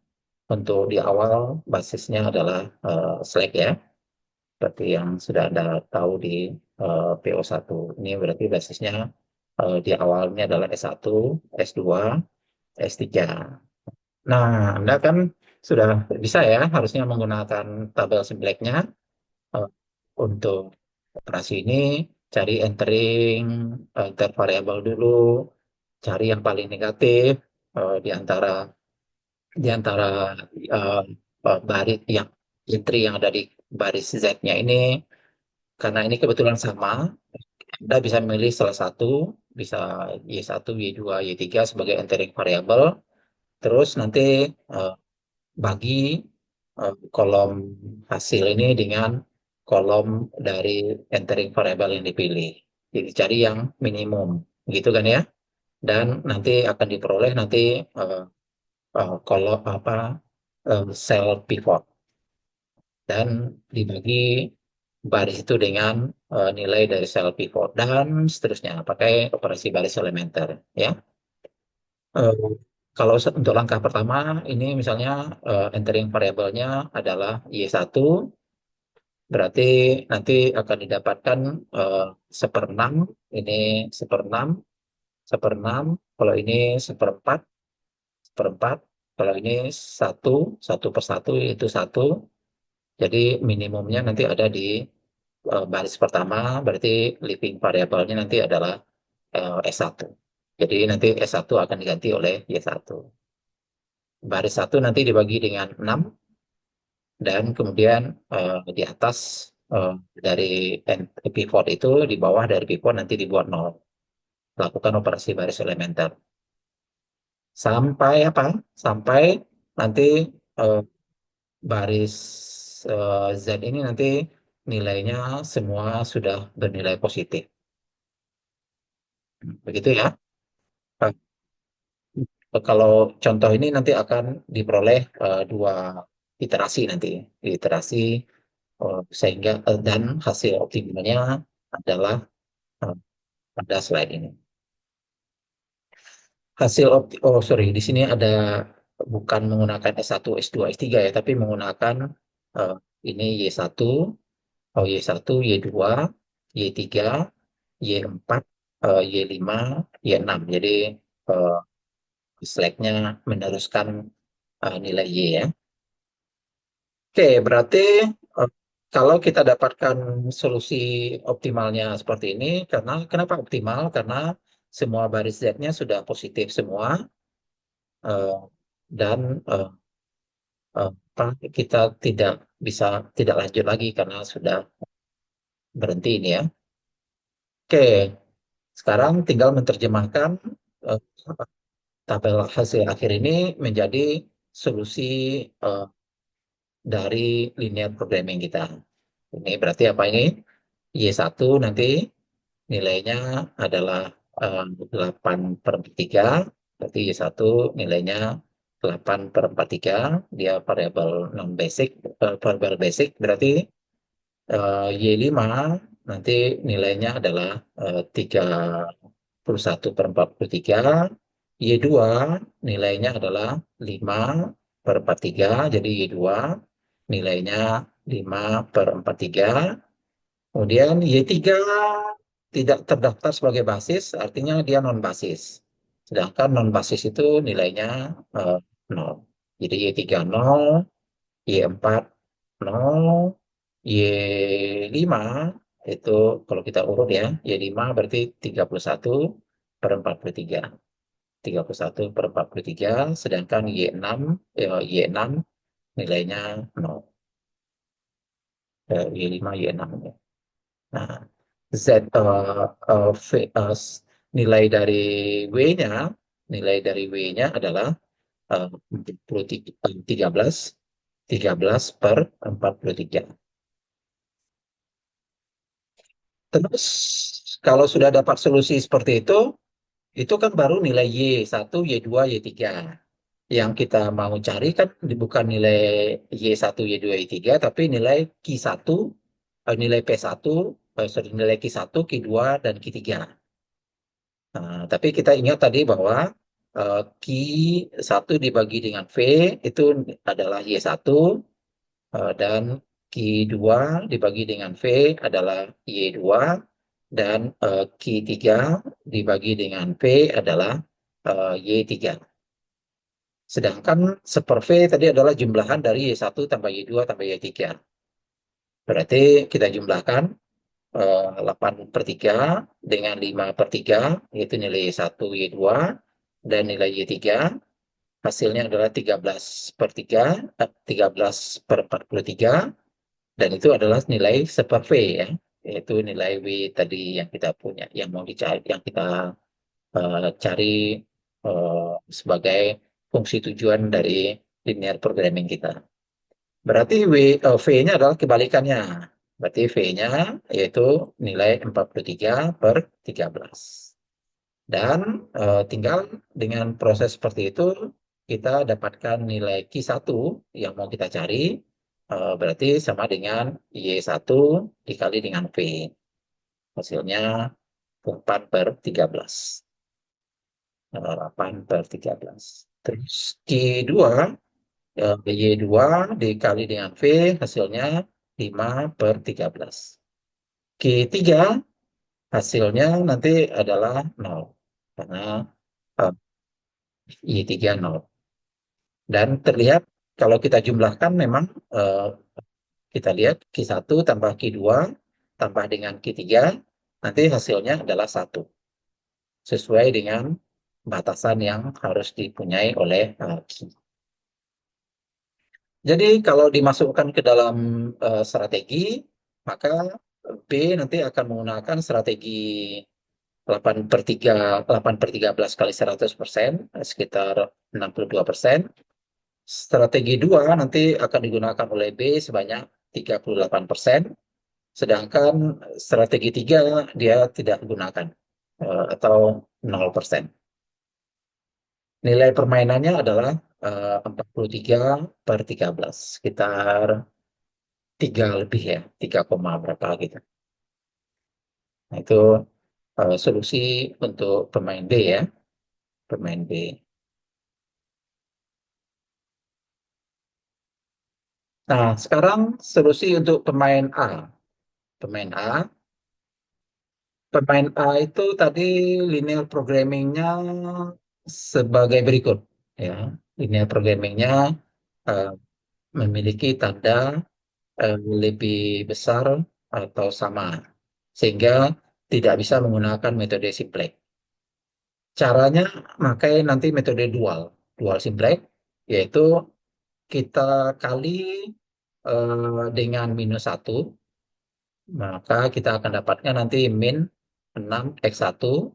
Speaker 1: Untuk di awal, basisnya adalah Slack ya, seperti yang sudah Anda tahu di PO1. Ini berarti basisnya di awalnya adalah S1, S2, S3. Nah, Anda kan sudah bisa ya harusnya menggunakan tabel Simpleknya untuk operasi ini, cari entering intervariabel dulu, cari yang paling negatif di antara eh, baris yang entry yang ada di baris Z-nya ini, karena ini kebetulan sama, Anda bisa memilih salah satu, bisa Y1, Y2, Y3 sebagai entering variabel, terus nanti eh, bagi kolom hasil ini dengan kolom dari entering variabel yang dipilih. Jadi cari yang minimum, gitu kan ya. Dan nanti akan diperoleh nanti eh, kolom apa sel pivot, dan dibagi baris itu dengan nilai dari sel pivot dan seterusnya pakai operasi baris elementer ya. Eh, Kalau untuk langkah pertama ini misalnya entering variabelnya adalah Y1, berarti nanti akan didapatkan eh, seperenam, ini seperenam, seperenam, kalau ini seperempat, seperempat, kalau ini satu, 1/1 itu satu, jadi minimumnya nanti ada di baris pertama, berarti living variabelnya nanti adalah S1. Jadi nanti S1 akan diganti oleh Y1. Baris satu nanti dibagi dengan 6, dan kemudian di atas dari pivot itu, di bawah dari pivot nanti dibuat 0. Lakukan operasi baris elementer. Sampai apa? Sampai nanti eh, baris Z ini nanti nilainya semua sudah bernilai positif. Begitu ya. Kalau contoh ini nanti akan diperoleh dua iterasi nanti, iterasi sehingga dan hasil optimalnya adalah eh, pada slide ini. Oh sorry, di sini ada bukan menggunakan S1, S2, S3 ya, tapi menggunakan eh, ini Y1, oh Y1, Y2, Y3, Y4, Y5, Y6. Jadi eh, slide-nya meneruskan nilai Y ya. Oke, berarti eh, kalau kita dapatkan solusi optimalnya seperti ini, karena kenapa optimal? Karena semua baris Z-nya sudah positif semua, eh, dan kita tidak bisa tidak lanjut lagi karena sudah berhenti ini ya. Oke, sekarang tinggal menerjemahkan eh, tabel hasil akhir ini menjadi solusi eh, dari linear programming kita. Ini berarti apa ini? Y1 nanti nilainya adalah 8/3, Berarti Y1 nilainya 8/43, dia variabel non basic, variabel basic, berarti Y5 nanti nilainya adalah 31/43, Y2 nilainya adalah 5/43, jadi Y2 nilainya 5/43. Kemudian Y3 tidak terdaftar sebagai basis, artinya dia non-basis. Sedangkan non-basis itu nilainya 0. Jadi Y3 0, Y4 0, Y5 itu kalau kita urut ya, Y5 berarti 31/43. 31/43, sedangkan Y6 nilainya 0. Y5, Y6. Nah, Z V, nilai dari W-nya, adalah 13 13/43. Terus kalau sudah dapat solusi seperti itu kan baru nilai Y1, Y2, Y3. Yang kita mau cari kan bukan nilai Y1, Y2, Y3, tapi nilai Q1, nilai P1, nilai Q1, Q2, dan Q3. Nah, tapi kita ingat tadi bahwa Q1 dibagi dengan V itu adalah Y1, dan Q2 dibagi dengan V adalah Y2, dan Q3 dibagi dengan V adalah Y3. Sedangkan seper V tadi adalah jumlahan dari Y1 tambah Y2 tambah Y3. Berarti kita jumlahkan 8/3 dengan 5/3, yaitu nilai Y1, Y2, dan nilai Y3. Hasilnya adalah 13/3, 13/43, dan itu adalah nilai seper V ya, yaitu nilai W tadi yang kita punya, yang mau dicari, yang kita cari sebagai fungsi tujuan dari linear programming kita. Berarti V-nya adalah kebalikannya. Berarti V-nya yaitu nilai 43/13. Dan tinggal dengan proses seperti itu, kita dapatkan nilai Q1 yang mau kita cari, berarti sama dengan Y1 dikali dengan V. Hasilnya 4/13. 8/13. Terus Q2, Y2 dikali dengan V, hasilnya 5/13. Q3 hasilnya nanti adalah 0, karena eh, Y3 0. Dan terlihat kalau kita jumlahkan memang kita lihat Q1 tambah Q2 tambah dengan Q3, nanti hasilnya adalah 1. Sesuai dengan batasan yang harus dipunyai oleh Q. Jadi kalau dimasukkan ke dalam strategi, maka B nanti akan menggunakan strategi 8/13 kali 100%, sekitar 62%. Strategi 2 nanti akan digunakan oleh B sebanyak 38%, sedangkan strategi 3 dia tidak gunakan, atau 0%. Nilai permainannya adalah 43/13, sekitar 3 lebih ya, 3, berapa gitu. Nah, itu solusi untuk pemain B ya, pemain B. Nah, sekarang solusi untuk pemain A. Pemain A, pemain A itu tadi linear programmingnya sebagai berikut ya. Linear programmingnya eh, memiliki tanda lebih besar atau sama, sehingga tidak bisa menggunakan metode simplex. Caranya pakai nanti metode dual, simplex, yaitu kita kali dengan -1, maka kita akan dapatkan nanti min 6x1,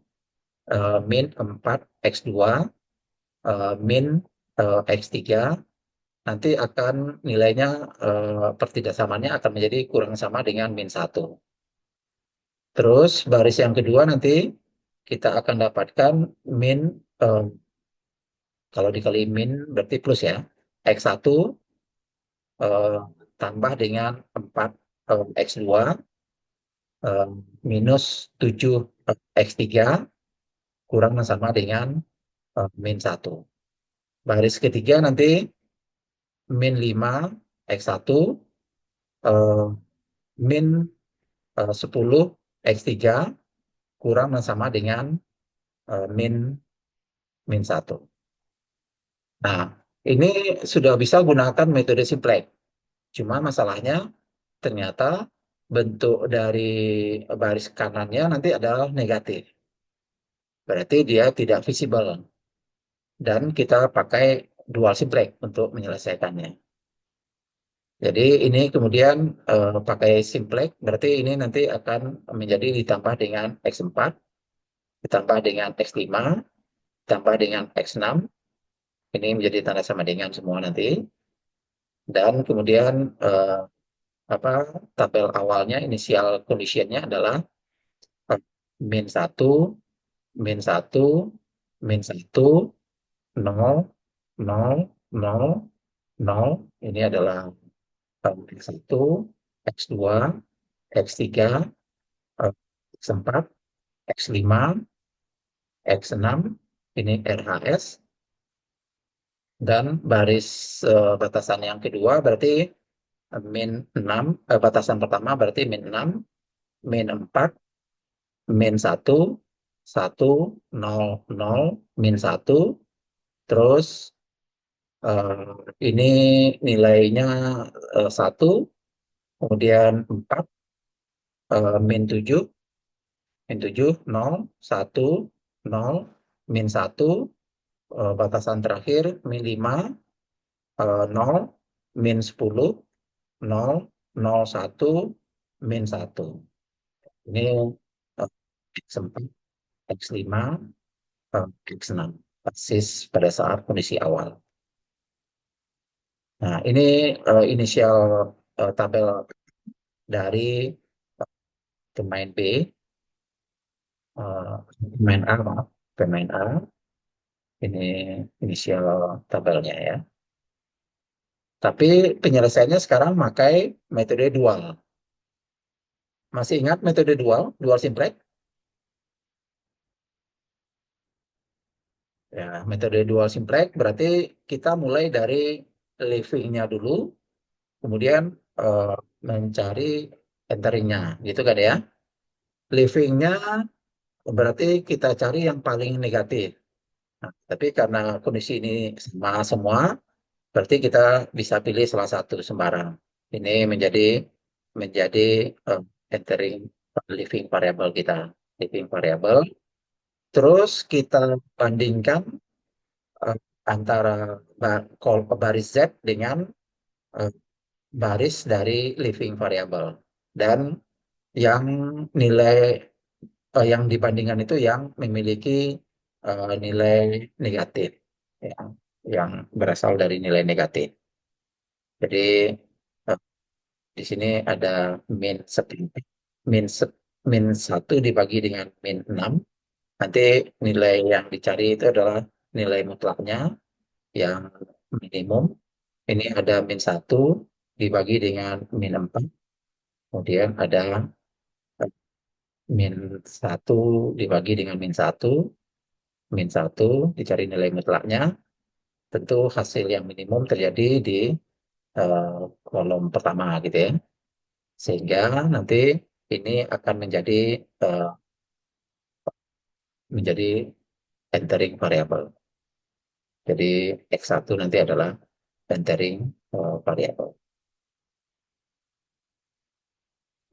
Speaker 1: min 4x2, min x3, nanti akan nilainya, pertidaksamaannya akan menjadi kurang sama dengan -1. Terus baris yang kedua nanti kita akan dapatkan min Kalau dikali min berarti plus ya. X1 eh, tambah dengan 4 X2 eh, minus 7 X3 kurang dan sama dengan min 1. Baris ketiga nanti min 5 X1 eh, min 10 X3 kurang dan sama dengan min min 1. Nah, ini sudah bisa gunakan metode simplex. Cuma masalahnya ternyata bentuk dari baris kanannya nanti adalah negatif. Berarti dia tidak visible. Dan kita pakai dual simplex untuk menyelesaikannya. Jadi ini kemudian pakai simplex, berarti ini nanti akan menjadi ditambah dengan X4, ditambah dengan X5, ditambah dengan X6, ini menjadi tanda sama dengan semua nanti. Dan kemudian apa tabel awalnya, inisial conditionnya adalah eh, min 1, min 1, min 1, 0, 0, 0, 0. Ini adalah X1, X2, X3, X4, X5, X6, ini RHS, dan baris batasan yang kedua berarti min 6, batasan pertama berarti min 6, min 4, min 1, 1, 0, 0, min 1, terus ini nilainya 1, kemudian 4, min 7, min 7, 0, 1, 0, min 1, batasan terakhir min 5, 0, min 10, 0, 0, 1, min 1. Ini X4, X5, X6. Basis pada saat kondisi awal. Nah, ini inisial tabel dari pemain B, pemain A, maaf, pemain A. Ini inisial tabelnya ya. Tapi penyelesaiannya sekarang pakai metode dual. Masih ingat metode dual, dual simplex? Ya, metode dual simplex berarti kita mulai dari living-nya dulu, kemudian eh, mencari enteringnya, gitu kan ya. Living-nya berarti kita cari yang paling negatif. Nah, tapi karena kondisi ini sama semua, berarti kita bisa pilih salah satu sembarang. Ini menjadi eh, entering living variable kita, living variable. Terus kita bandingkan eh, antara baris Z dengan eh, baris dari living variable. Dan yang nilai yang dibandingkan itu yang memiliki nilai negatif, yang, yang berasal dari nilai negatif. Jadi eh, di sini ada min 10, min, min 1 dibagi dengan min 6. Nanti nilai yang dicari itu adalah nilai mutlaknya yang minimum. Ini ada min 1 dibagi dengan min 4. Kemudian ada min 1 dibagi dengan min 1. Min 1 dicari nilai mutlaknya. Tentu hasil yang minimum terjadi di eh, kolom pertama gitu ya. Sehingga nanti ini akan eh, menjadi entering variable. Jadi X1 nanti adalah entering variable.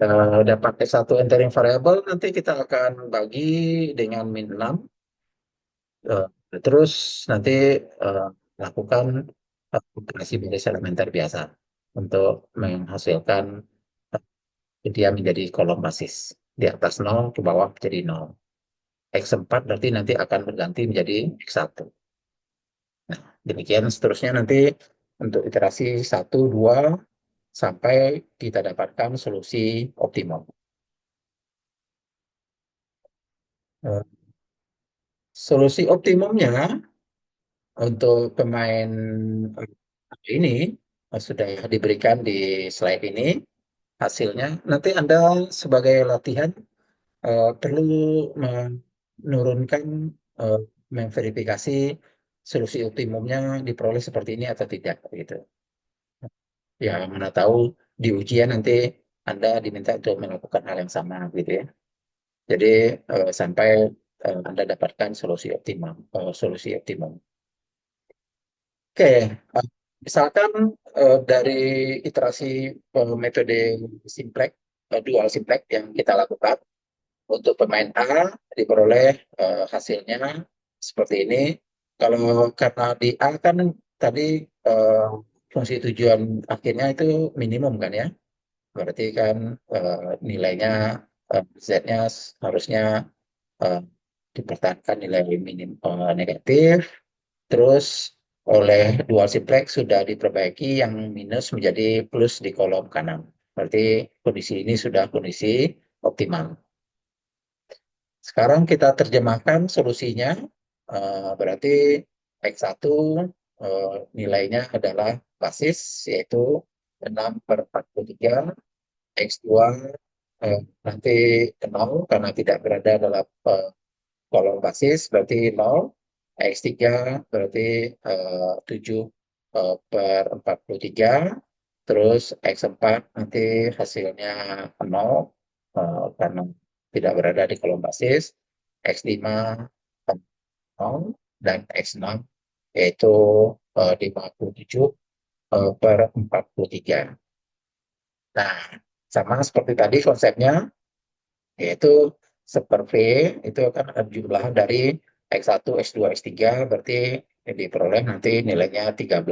Speaker 1: Dapat X1 entering variable nanti kita akan bagi dengan min 6. eh, Terus nanti eh, lakukan operasi baris elementer biasa untuk menghasilkan dia menjadi kolom basis. Di atas 0 ke bawah menjadi 0. X4 berarti nanti akan berganti menjadi X1. Nah, demikian seterusnya nanti untuk iterasi 1, 2, sampai kita dapatkan solusi optimum. Eh, Solusi optimumnya untuk pemain ini sudah diberikan di slide ini hasilnya. Nanti Anda sebagai latihan perlu menurunkan, eh, memverifikasi solusi optimumnya diperoleh seperti ini atau tidak gitu. Ya, mana tahu di ujian nanti Anda diminta untuk melakukan hal yang sama gitu ya. Jadi sampai Anda dapatkan solusi optimum. Oke, misalkan dari iterasi metode simplex, dual simplex yang kita lakukan untuk pemain A diperoleh hasilnya seperti ini. Kalau karena di A kan tadi eh, fungsi tujuan akhirnya itu minimum kan ya, berarti kan nilainya Z-nya harusnya eh, dipertahankan nilai minim negatif. Terus oleh dual simplex sudah diperbaiki yang minus menjadi plus di kolom kanan. Berarti kondisi ini sudah kondisi optimal. Sekarang kita terjemahkan solusinya. Berarti X1 nilainya adalah basis, yaitu 6/43. X2 nanti 0 karena tidak berada dalam kolom basis, berarti 0. X3 berarti 7 per 43. Terus X4 nanti hasilnya 0 karena tidak berada di kolom basis. X5 0 dan X6 yaitu 57 per 43. Nah, sama seperti tadi konsepnya, yaitu per V itu akan ada jumlah dari X1, X2, X3, berarti yang diperoleh nanti nilainya 13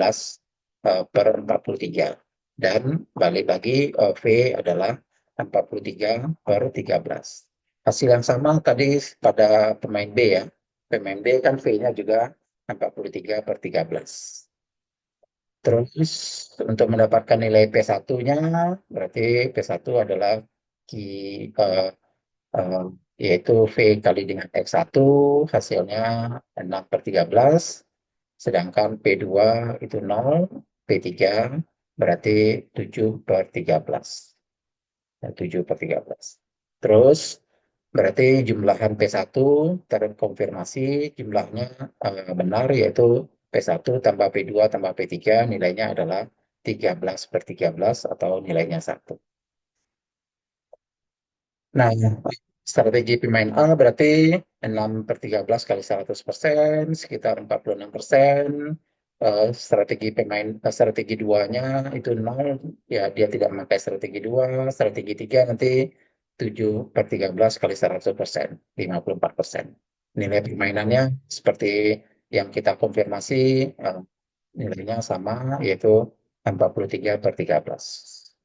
Speaker 1: per 43. Dan balik lagi V adalah 43 per 13. Hasil yang sama tadi pada pemain B ya. Pemain B kan V-nya juga 43 per 13. Terus untuk mendapatkan nilai P1-nya, berarti P1 adalah Ki, eh, eh, yaitu V kali dengan X1, hasilnya 6/13, sedangkan P2 itu 0, P3 berarti 7/13. Ya, 7/13. Terus berarti jumlahan P1 terkonfirmasi jumlahnya benar, yaitu P1 tambah P2 tambah P3 nilainya adalah 13/13 atau nilainya 1. Nah, strategi pemain A berarti 6/13 kali 100%, sekitar 46%. Strategi duanya itu 0, ya dia tidak memakai strategi 2. Strategi 3 nanti 7/13 kali 100%, 54%. Nilai permainannya seperti yang kita konfirmasi, eh, nilainya sama, yaitu 43/13.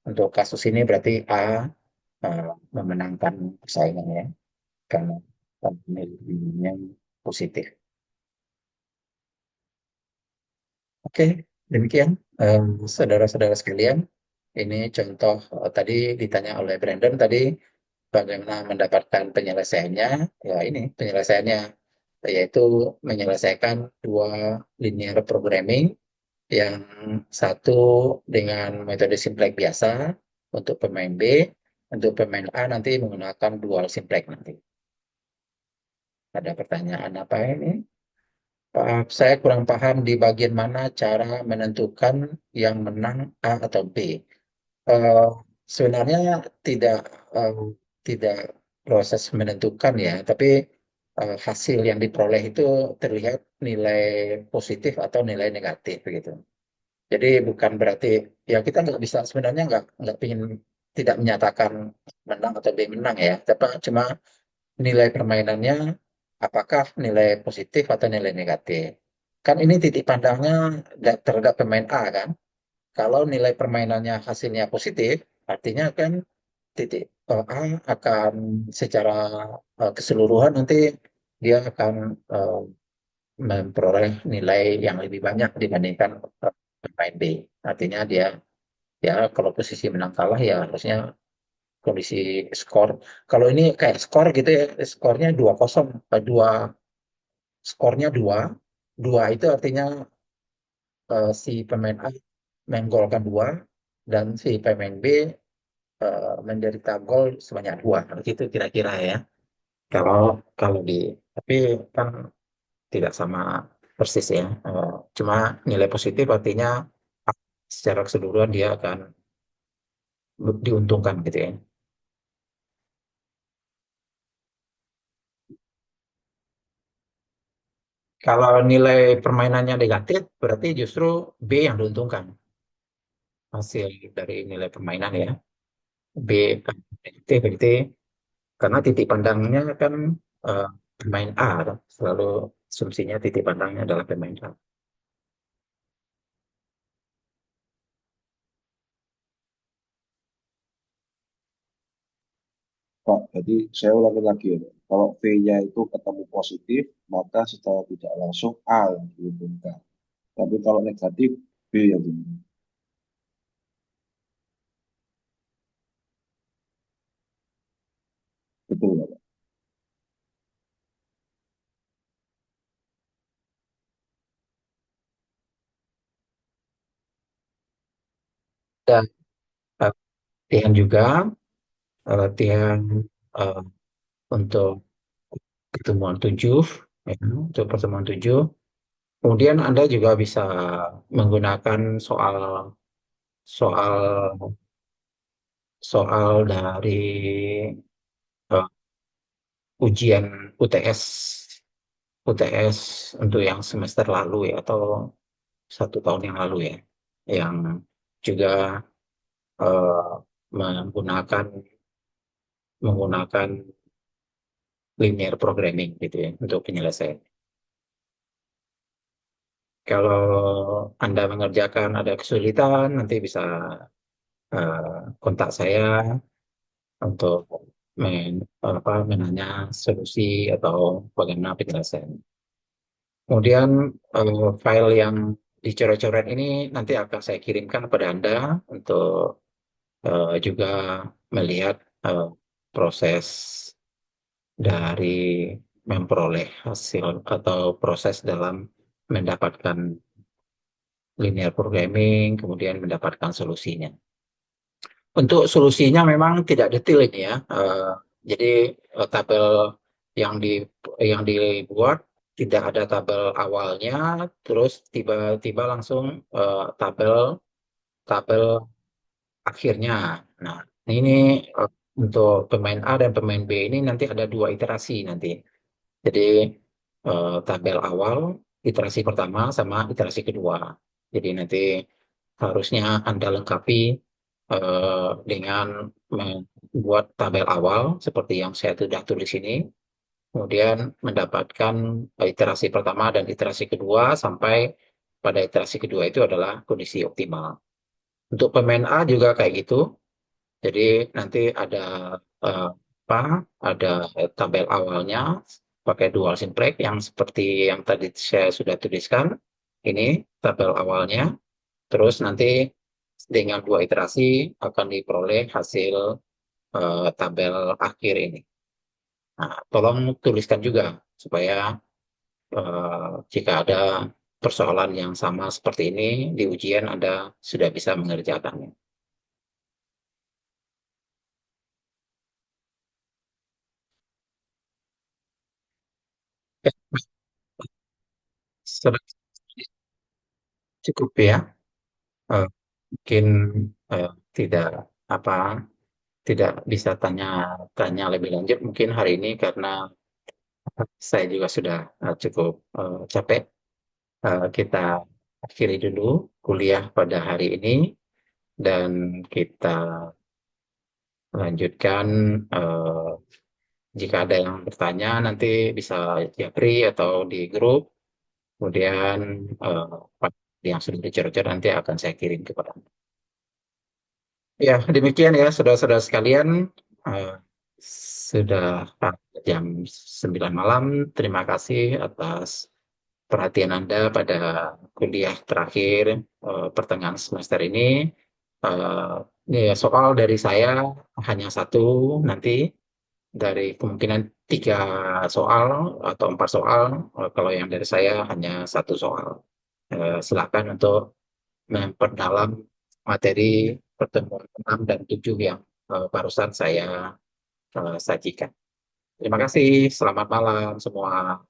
Speaker 1: Untuk kasus ini berarti A eh, memenangkan persaingannya karena nilainya positif. Oke, demikian eh, saudara-saudara sekalian. Ini contoh tadi ditanya oleh Brandon tadi bagaimana mendapatkan penyelesaiannya. Ya ini penyelesaiannya yaitu menyelesaikan dua linear programming, yang satu dengan metode simplex biasa untuk pemain B, untuk pemain A nanti menggunakan dual simplex nanti. Ada pertanyaan apa ini? Pak, saya kurang paham di bagian mana cara menentukan yang menang A atau B. Eh, Sebenarnya tidak eh, tidak proses menentukan ya, tapi hasil yang diperoleh itu terlihat nilai positif atau nilai negatif gitu. Jadi bukan berarti ya kita nggak bisa sebenarnya nggak ingin tidak menyatakan menang atau B menang ya, tapi cuma nilai permainannya apakah nilai positif atau nilai negatif. Kan ini titik pandangnya terhadap pemain A kan. Kalau nilai permainannya hasilnya positif, artinya kan titik A akan secara keseluruhan nanti dia akan eh, memperoleh nilai yang lebih banyak dibandingkan pemain B. Artinya dia ya kalau posisi menang kalah ya harusnya kondisi skor. Kalau ini kayak skor gitu ya, skornya 2-0, dua skornya 2. Dua itu artinya si pemain A menggolkan dua dan si pemain B menderita gol sebanyak dua. Gitu kira-kira ya. Kalau kalau di tapi kan tidak sama persis ya. Cuma nilai positif artinya secara keseluruhan dia akan diuntungkan gitu ya. Kalau nilai permainannya negatif, berarti justru B yang diuntungkan hasil dari nilai permainan ya. B kan negatif berarti karena titik pandangnya kan eh, pemain A, kan. Selalu asumsinya titik pandangnya adalah pemain A.
Speaker 2: Pak, jadi saya ulangi lagi ya, Pak. Kalau V-nya itu ketemu positif, maka secara tidak langsung A yang diuntungkan. Tapi kalau negatif, B yang diuntungkan. Betul nggak, Pak?
Speaker 1: Dan latihan juga, latihan eh, untuk pertemuan tujuh, ya, untuk pertemuan tujuh. Kemudian Anda juga bisa menggunakan soal soal soal dari eh, ujian UTS UTS untuk yang semester lalu ya atau 1 tahun yang lalu ya, yang juga eh, menggunakan menggunakan linear programming gitu ya untuk penyelesaian. Kalau Anda mengerjakan ada kesulitan, nanti bisa kontak saya untuk menanya solusi atau bagaimana penjelasan. Kemudian file yang dicoret-coret ini nanti akan saya kirimkan kepada Anda untuk juga melihat eh, proses dari memperoleh hasil atau proses dalam mendapatkan linear programming, kemudian mendapatkan solusinya. Untuk solusinya memang tidak detail ini ya. Jadi tabel yang di yang dibuat tidak ada tabel awalnya, terus tiba-tiba langsung tabel tabel akhirnya. Nah, ini eh, untuk pemain A dan pemain B ini nanti ada dua iterasi nanti. Jadi tabel awal, iterasi pertama sama iterasi kedua. Jadi nanti harusnya Anda lengkapi dengan membuat tabel awal seperti yang saya sudah tulis ini, kemudian mendapatkan iterasi pertama dan iterasi kedua sampai pada iterasi kedua itu adalah kondisi optimal. Untuk pemain A juga kayak gitu. Jadi nanti ada eh, apa? Ada tabel awalnya pakai dual simplex yang seperti yang tadi saya sudah tuliskan. Ini tabel awalnya. Terus nanti dengan dua iterasi akan diperoleh hasil tabel akhir ini. Nah, tolong tuliskan juga supaya jika ada persoalan yang sama seperti ini di ujian Anda sudah bisa mengerjakannya. Sudah cukup ya. Eh, Mungkin eh, tidak apa tidak bisa tanya lebih lanjut mungkin hari ini karena saya juga sudah cukup capek. Kita akhiri dulu kuliah pada hari ini dan kita lanjutkan eh, jika ada yang bertanya nanti bisa japri atau di grup kemudian eh, yang sudah dicoret nanti akan saya kirim kepada Anda. Ya, demikian ya, saudara-saudara sekalian. Eh, sudah jam 9 malam. Terima kasih atas perhatian Anda pada kuliah terakhir pertengahan semester ini. Eh, ini soal dari saya hanya satu nanti. dari kemungkinan 3 soal atau 4 soal. Kalau yang dari saya hanya 1 soal. Silakan untuk memperdalam materi pertemuan 6 dan 7 yang barusan saya sajikan. Terima kasih, selamat malam semua.